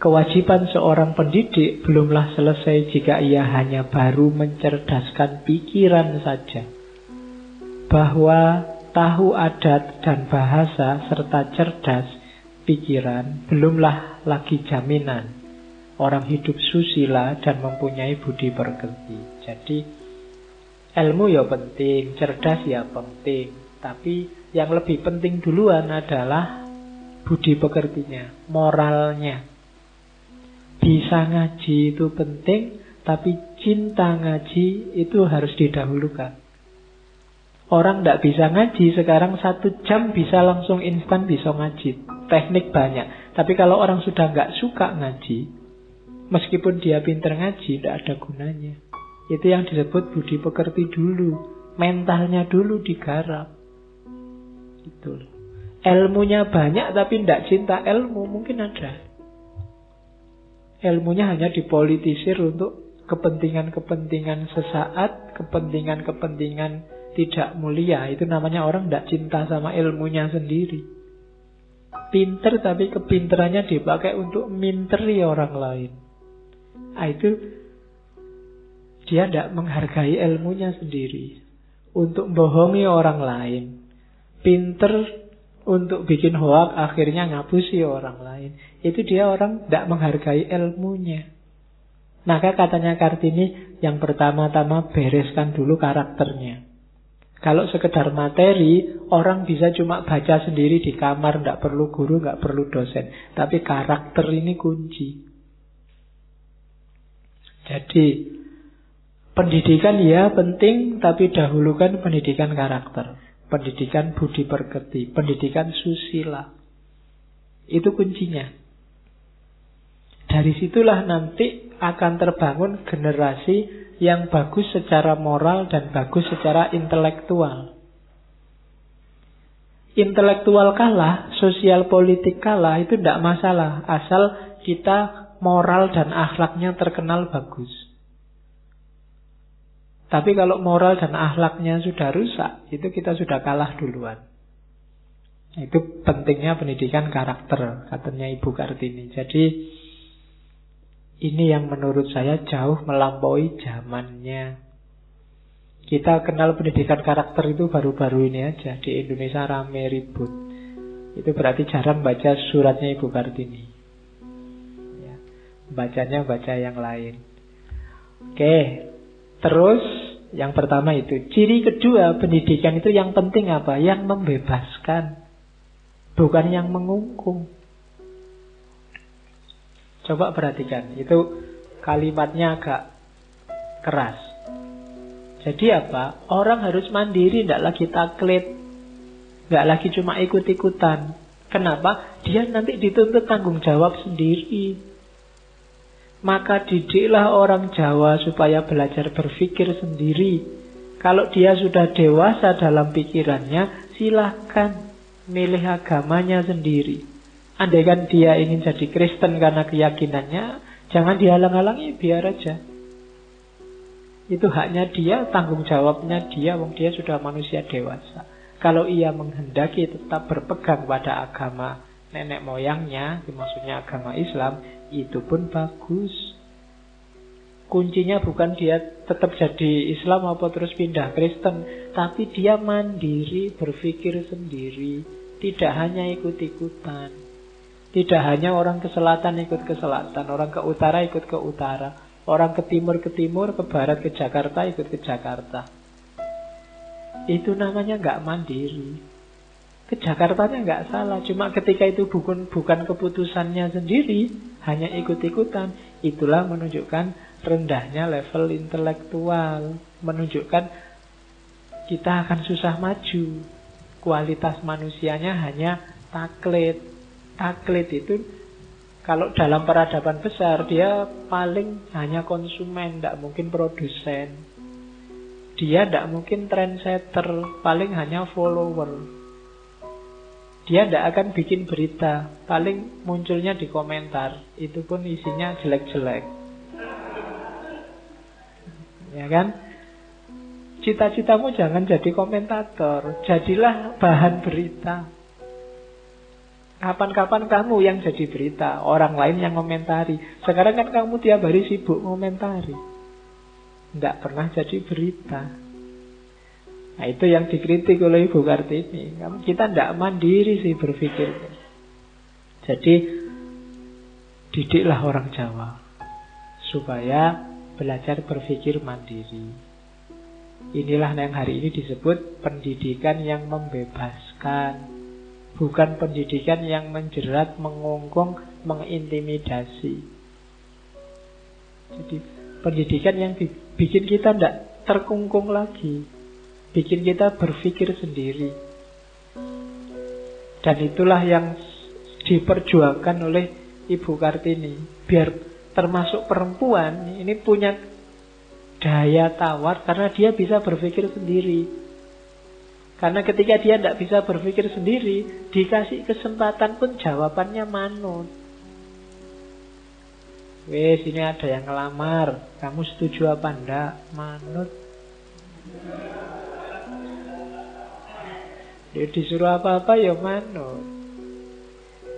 Kewajiban seorang pendidik belumlah selesai jika ia hanya baru mencerdaskan pikiran saja. Bahwa tahu adat dan bahasa serta cerdas pikiran belumlah lagi jaminan orang hidup susila dan mempunyai budi pekerti. Jadi Ilmu ya penting, cerdas ya penting. Tapi yang lebih penting duluan adalah budi pekertinya, moralnya. Bisa ngaji itu penting, tapi cinta ngaji itu harus didahulukan. Orang tidak bisa ngaji sekarang 1 jam bisa langsung instan bisa ngaji. Teknik banyak. Tapi kalau orang sudah nggak suka ngaji, meskipun dia pinter ngaji, tidak ada gunanya. Itu yang disebut budi pekerti dulu. Mentalnya dulu digarap. Itu. Ilmunya banyak tapi tidak cinta ilmu, mungkin ada. Ilmunya hanya dipolitisir untuk kepentingan-kepentingan sesaat, kepentingan-kepentingan tidak mulia. Itu namanya orang tidak cinta sama ilmunya sendiri. Pinter tapi kepinterannya dipakai untuk minteri orang lain. Itu dia tidak menghargai ilmunya sendiri. Untuk bohongi orang lain. Pinter untuk bikin hoak, akhirnya ngapusi orang lain. Itu dia orang tidak menghargai ilmunya. Maka katanya Kartini, yang pertama-tama bereskan dulu karakternya. Kalau sekedar materi, orang bisa cuma baca sendiri di kamar, tidak perlu guru, tidak perlu dosen. Tapi karakter ini kunci. Jadi, pendidikan ya penting, tapi dahulukan pendidikan karakter. Pendidikan budi pekerti, pendidikan susila. Itu kuncinya. Dari situlah nanti akan terbangun generasi yang bagus secara moral dan bagus secara intelektual. Intelektual kalah, sosial politik kalah, itu tidak masalah. Asal kita moral dan akhlaknya terkenal bagus. Tapi kalau moral dan akhlaknya sudah rusak, itu kita sudah kalah duluan. Itu pentingnya pendidikan karakter, katanya Ibu Kartini. Jadi ini yang menurut saya jauh melampaui zamannya. Kita kenal pendidikan karakter itu baru-baru ini aja. Di Indonesia rame ribut. Itu berarti jarang baca suratnya Ibu Kartini. Ya, bacanya baca yang lain. Oke, terus yang pertama itu. Ciri kedua pendidikan itu yang penting apa? Yang membebaskan. Bukan yang mengungkung. Coba perhatikan, itu kalimatnya agak keras. Jadi apa? Orang harus mandiri, tidak lagi taklid, tidak lagi cuma ikut-ikutan. Kenapa? Dia nanti dituntut tanggung jawab sendiri. Maka didiklah orang Jawa supaya belajar berpikir sendiri. Kalau dia sudah dewasa dalam pikirannya, silahkan milih agamanya sendiri. Andaikan dia ingin jadi Kristen karena keyakinannya, jangan dihalang-halangi, biar aja. Itu haknya dia, tanggung jawabnya dia, wong dia sudah manusia dewasa. Kalau ia menghendaki tetap berpegang pada agama nenek moyangnya, maksudnya agama Islam, itu pun bagus. Kuncinya bukan dia tetap jadi Islam apa terus pindah Kristen, tapi dia mandiri, berpikir sendiri, tidak hanya ikut-ikutan. Tidak hanya orang ke selatan ikut ke selatan, orang ke utara ikut ke utara, orang ke timur, ke barat, ke Jakarta ikut ke Jakarta. Itu namanya nggak mandiri. Ke Jakartanya nggak salah, cuma ketika itu bukan keputusannya sendiri, hanya ikut-ikutan. Itulah menunjukkan rendahnya level intelektual, menunjukkan kita akan susah maju. Kualitas manusianya hanya taklid. Taklid itu kalau dalam peradaban besar dia paling hanya konsumen, tidak mungkin produsen. Dia tidak mungkin trendsetter, paling hanya follower. Dia tidak akan bikin berita, paling munculnya di komentar. Itu pun isinya jelek-jelek. Ya kan? Cita-citamu jangan jadi komentator, jadilah bahan berita. Kapan-kapan kamu yang jadi berita, orang lain yang komentari. Sekarang kan kamu tiap hari sibuk komentari, tidak pernah jadi berita. Nah itu yang dikritik oleh Ibu Kartini. Kita tidak mandiri sih berpikirnya. Jadi didiklah orang Jawa supaya belajar berpikir mandiri. Inilah yang hari ini disebut pendidikan yang membebaskan, bukan pendidikan yang menjerat, mengungkung, mengintimidasi. Jadi pendidikan yang bikin kita tidak terkungkung lagi, bikin kita berpikir sendiri. Dan itulah yang diperjuangkan oleh Ibu Kartini. Biar termasuk perempuan ini punya daya tawar karena dia bisa berpikir sendiri. Karena ketika dia tidak bisa berpikir sendiri, dikasih kesempatan pun jawabannya manut. Wes, ini ada yang ngelamar, kamu setuju apa enggak? Manut. Dia disuruh apa-apa ya manut.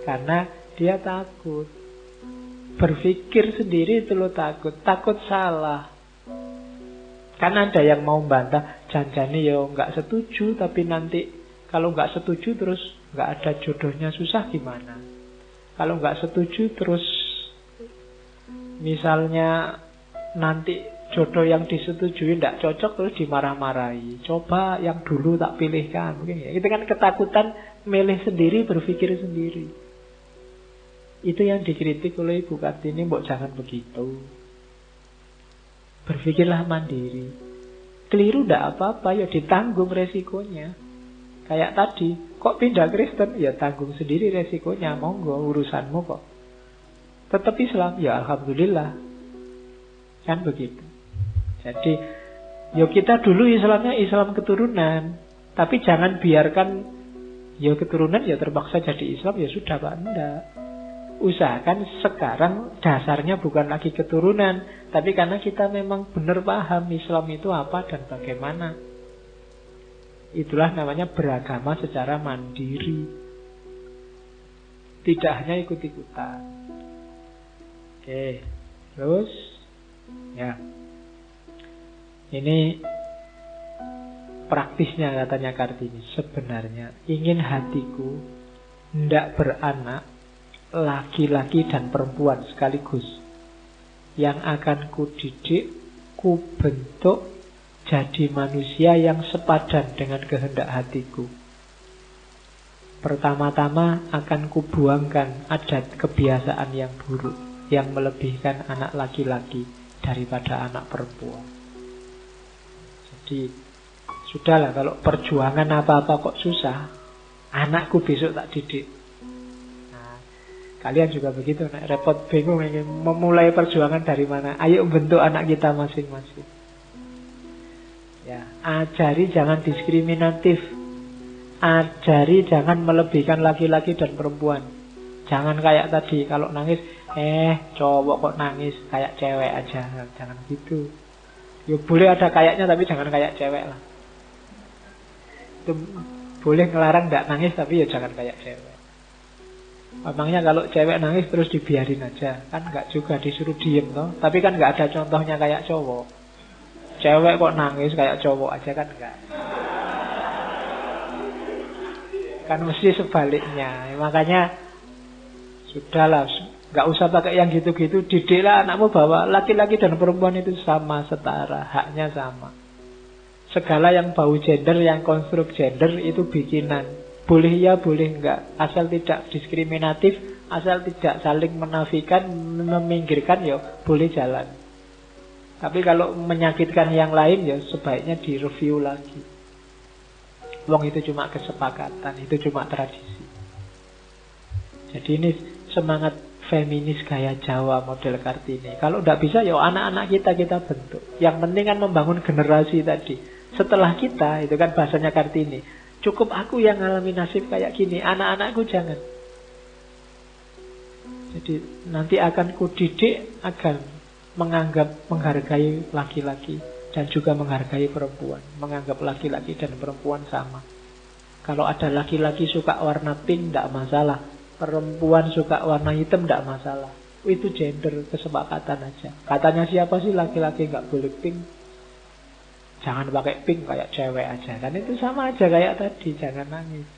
Karena dia takut. Berpikir sendiri itu lo takut. Takut salah. Kan ada yang mau bantah, janjane ya nggak setuju, tapi nanti kalau nggak setuju terus nggak ada jodohnya susah gimana? Kalau nggak setuju terus misalnya nanti jodoh yang disetujui tidak cocok terus dimarah-marahi. Coba yang dulu tak pilihkan. Mungkin ya. Itu kan ketakutan milih sendiri, berpikir sendiri. Itu yang dikritik oleh Ibu Kartini, mbok jangan begitu. Berpikirlah mandiri. Keliru tidak apa-apa, ya ditanggung resikonya. Kayak tadi, kok pindah Kristen? Ya tanggung sendiri resikonya, monggo urusanmu kok. Tetap Islam, ya alhamdulillah. Kan begitu. Jadi, ya kita dulu Islamnya Islam keturunan. Tapi jangan biarkan ya keturunan ya terpaksa jadi Islam, ya sudah Pak, enggak. Usahakan sekarang dasarnya bukan lagi keturunan, tapi karena kita memang benar paham Islam itu apa dan bagaimana. Itulah namanya beragama secara mandiri. Tidak hanya ikut-ikutan. Oke, terus ya. Ini praktisnya katanya Kartini. Sebenarnya ingin hatiku hendak beranak laki-laki dan perempuan sekaligus, yang akan kudidik, kubentuk jadi manusia yang sepadan dengan kehendak hatiku. Pertama-tama akan kubuangkan adat kebiasaan yang buruk, yang melebihkan anak laki-laki daripada anak perempuan. Jadi sudahlah, kalau perjuangan apa-apa kok susah, anakku besok tak didik. Kalian juga begitu, nek repot bingung ingin memulai perjuangan dari mana. Ayo bentuk anak kita masing-masing. Ya, ajari jangan diskriminatif. Ajari jangan melebihkan laki-laki dan perempuan. Jangan kayak tadi, kalau nangis, cowok kok nangis, kayak cewek aja. Jangan gitu. Ya boleh ada kayaknya, tapi jangan kayak cewek lah. Itu boleh ngelarang tidak nangis, tapi ya jangan kayak cewek. Emangnya kalau cewek nangis terus dibiarin aja? Kan enggak juga, disuruh diem toh. Tapi kan enggak ada contohnya kayak cowok. Cewek kok nangis kayak cowok aja kan enggak. Kan mesti sebaliknya. Makanya sudahlah, enggak usah pakai yang gitu-gitu. Didiklah anakmu bahwa laki-laki dan perempuan itu sama, setara, haknya sama. Segala yang bau gender, yang konstruk gender itu bikinan. Boleh ya, boleh enggak. Asal tidak diskriminatif, asal tidak saling menafikan, meminggirkan, ya boleh jalan. Tapi kalau menyakitkan yang lain, ya sebaiknya direview lagi. Wong itu cuma kesepakatan, itu cuma tradisi. Jadi ini semangat feminis gaya Jawa model Kartini. Kalau tidak bisa, ya anak-anak kita bentuk. Yang penting kan membangun generasi tadi. Setelah kita, itu kan bahasanya Kartini, cukup aku yang ngalami nasib kayak gini, anak-anakku jangan. Jadi nanti akan kudidik agar menghargai laki-laki dan juga menghargai perempuan. Menganggap laki-laki dan perempuan sama. Kalau ada laki-laki suka warna pink, tidak masalah. Perempuan suka warna hitam, tidak masalah. Itu gender, kesepakatan aja. Katanya siapa sih laki-laki nggak boleh pink? Jangan pakai pink kayak cewek aja. Kan itu sama aja kayak tadi, jangan nangis.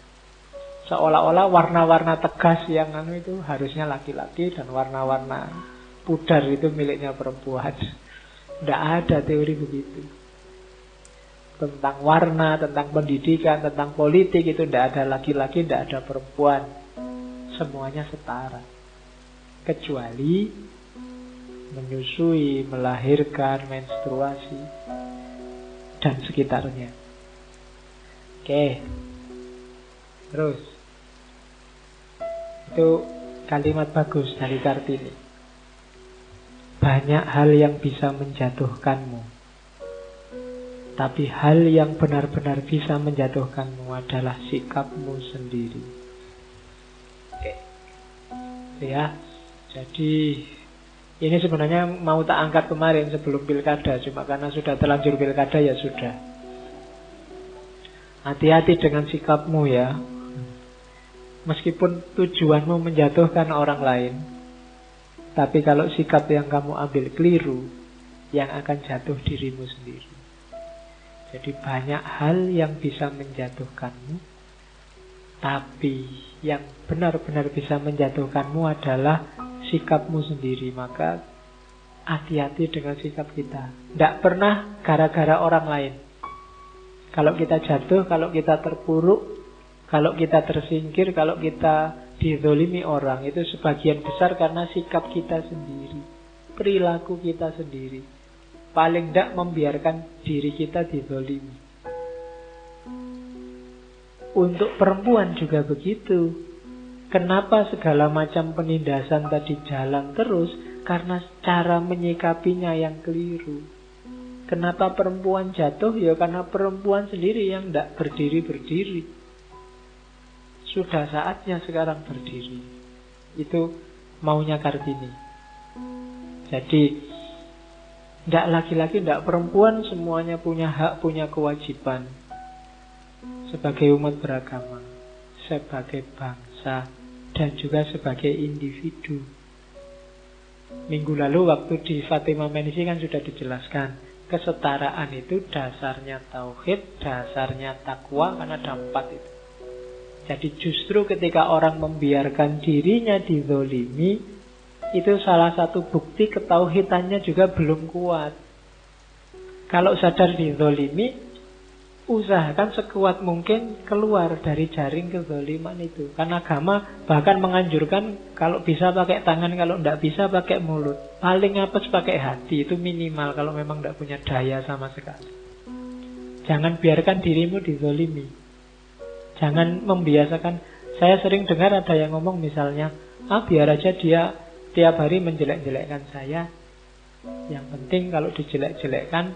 Seolah-olah warna-warna tegas yang itu harusnya laki-laki dan warna-warna pudar itu miliknya perempuan. Tidak ada teori begitu. tentang warna, tentang pendidikan, tentang politik, itu tidak ada laki-laki, tidak ada perempuan. Semuanya setara. Kecuali menyusui, melahirkan, menstruasi, dan sekitarnya. Oke. Terus. Itu kalimat bagus dari Kartini. Banyak hal yang bisa menjatuhkanmu, tapi hal yang benar-benar bisa menjatuhkanmu adalah sikapmu sendiri. Oke. Ya. Jadi ini sebenarnya mau tak angkat kemarin sebelum pilkada, cuma karena sudah terlanjur pilkada ya sudah. Hati-hati dengan sikapmu ya. Meskipun tujuanmu menjatuhkan orang lain, tapi kalau sikap yang kamu ambil keliru, yang akan jatuh dirimu sendiri. Jadi banyak hal yang bisa menjatuhkanmu, tapi yang benar-benar bisa menjatuhkanmu adalah sikapmu sendiri. Maka hati-hati dengan sikap kita. Tidak pernah gara-gara orang lain. Kalau kita jatuh, kalau kita terpuruk, kalau kita tersingkir, kalau kita dizolimi orang, itu sebagian besar karena sikap kita sendiri, perilaku kita sendiri. Paling tidak membiarkan diri kita dizolimi. Untuk perempuan juga begitu. Kenapa segala macam penindasan tadi jalan terus? Karena cara menyikapinya yang keliru. Kenapa perempuan jatuh? Ya karena perempuan sendiri yang tidak berdiri-berdiri. Sudah saatnya sekarang berdiri. Itu maunya Kartini. Jadi tidak laki-laki, tidak perempuan, semuanya punya hak, punya kewajiban. Sebagai umat beragama, sebagai bangsa, dan juga sebagai individu. Minggu lalu waktu di Fatima Menisi kan sudah dijelaskan, kesetaraan itu dasarnya tauhid, dasarnya takwa, karena ada 4 itu. Jadi justru ketika orang membiarkan dirinya dizolimi, itu salah satu bukti ketauhidannya juga belum kuat. Kalau sadar dizolimi, usahakan sekuat mungkin keluar dari jaring kezoliman itu. Karena agama bahkan menganjurkan kalau bisa pakai tangan, kalau tidak bisa pakai mulut. Paling apes pakai hati, itu minimal kalau memang tidak punya daya sama sekali. Jangan biarkan dirimu dizolimi. Jangan membiasakan. Saya sering dengar ada yang ngomong misalnya, biar aja dia tiap hari menjelek-jelekkan saya. Yang penting kalau dijelek-jelekkan,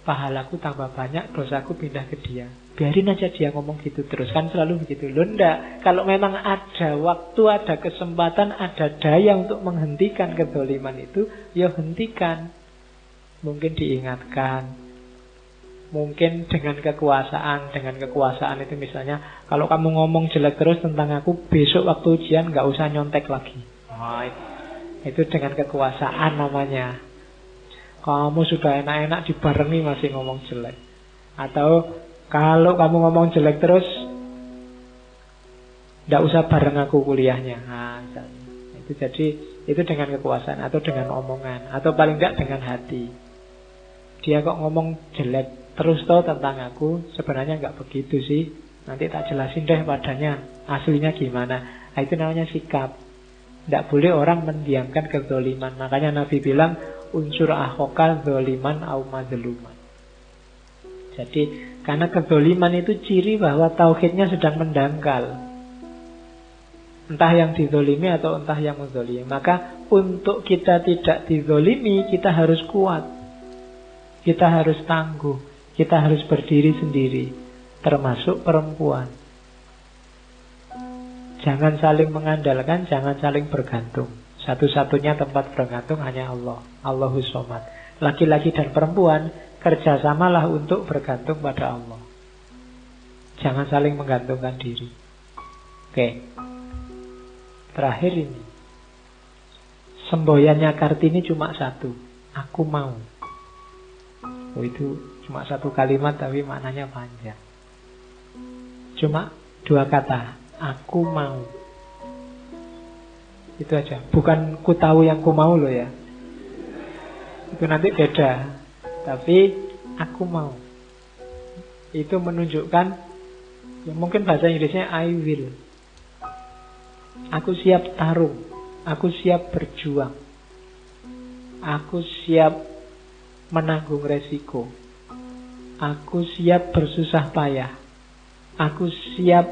pahalaku tambah banyak, dosaku pindah ke dia. Biarin aja dia ngomong gitu terus. Kan selalu begitu. Loh enggak. Kalau memang ada waktu, ada kesempatan, ada daya untuk menghentikan kezaliman itu, ya hentikan. Mungkin diingatkan. Mungkin dengan kekuasaan. Dengan kekuasaan itu misalnya, kalau kamu ngomong jelek terus tentang aku, besok waktu ujian gak usah nyontek lagi. Itu dengan kekuasaan namanya. Kamu sudah enak-enak dibarengi masih ngomong jelek. Atau kalau kamu ngomong jelek terus, gak usah bareng aku kuliahnya. Itu jadi itu dengan kekuasaan atau dengan omongan, atau paling gak dengan hati. Dia kok ngomong jelek terus toh tentang aku, sebenarnya nggak begitu sih. Nanti tak jelasin deh padanya aslinya gimana. Itu namanya sikap. Tidak boleh orang mendiamkan kezoliman. Makanya Nabi bilang unsur akhokal zoliman au mazluman. Jadi karena kezoliman itu ciri bahwa tauhidnya sedang mendangkal. Entah yang dizolimi atau entah yang menzolimi. Maka untuk kita tidak dizolimi, kita harus kuat. Kita harus tangguh. Kita harus berdiri sendiri, termasuk perempuan. Jangan saling mengandalkan, jangan saling bergantung. Satu-satunya tempat bergantung hanya Allah. Allahus Somad. Laki-laki dan perempuan kerjasamalah untuk bergantung pada Allah. Jangan saling menggantungkan diri. Oke. Terakhir ini. Semboyannya Kartini cuma satu. Aku mau. Itu cuma satu kalimat tapi maknanya panjang. Cuma 2 kata. Aku mau. Itu aja. Bukan ku tahu yang ku mau loh ya. Itu nanti beda. Tapi aku mau. itu menunjukkan, ya mungkin bahasa Inggrisnya I will. Aku siap tarung, aku siap berjuang, aku siap menanggung resiko, aku siap bersusah payah, aku siap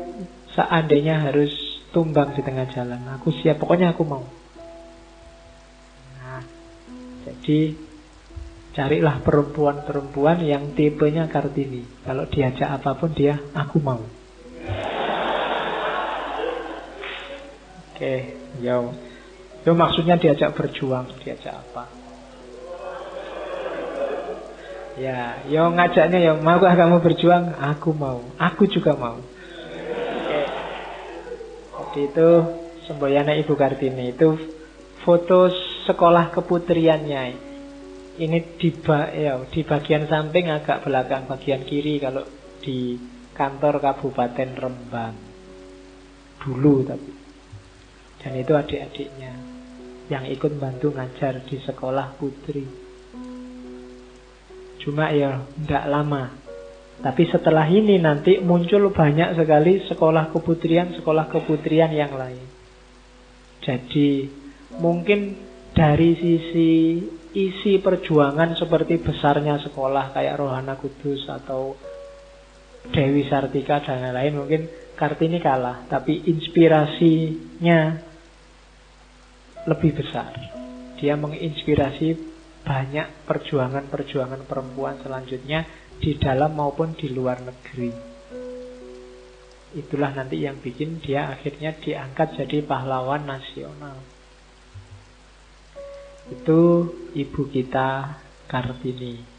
seandainya harus tumbang di tengah jalan, aku siap, pokoknya aku mau. Nah, jadi carilah perempuan-perempuan yang tipenya Kartini. Kalau diajak apapun dia, aku mau. Oke, yo maksudnya diajak berjuang, diajak apa? Ya, yo ngajaknya yo, maukah kamu berjuang? Aku mau, aku juga mau. Oke. Jadi itu semboyannya Ibu Kartini. Itu foto sekolah keputriannya. Ini di bagian samping agak belakang, bagian kiri kalau di kantor Kabupaten Rembang. Dulu tapi. Dan itu adik-adiknya yang ikut bantu ngajar di sekolah putri. Cuma ya tidak lama. Tapi setelah ini nanti muncul banyak sekali sekolah keputrian yang lain. Jadi mungkin dari sisi isi perjuangan seperti besarnya sekolah kayak Rohana Kudus atau Dewi Sartika dan lain-lain, mungkin Kartini kalah. Tapi inspirasinya lebih besar. Dia menginspirasi banyak perjuangan-perjuangan perempuan selanjutnya di dalam maupun di luar negeri. Itulah nanti yang bikin dia akhirnya diangkat jadi pahlawan nasional. Itu ibu kita Kartini.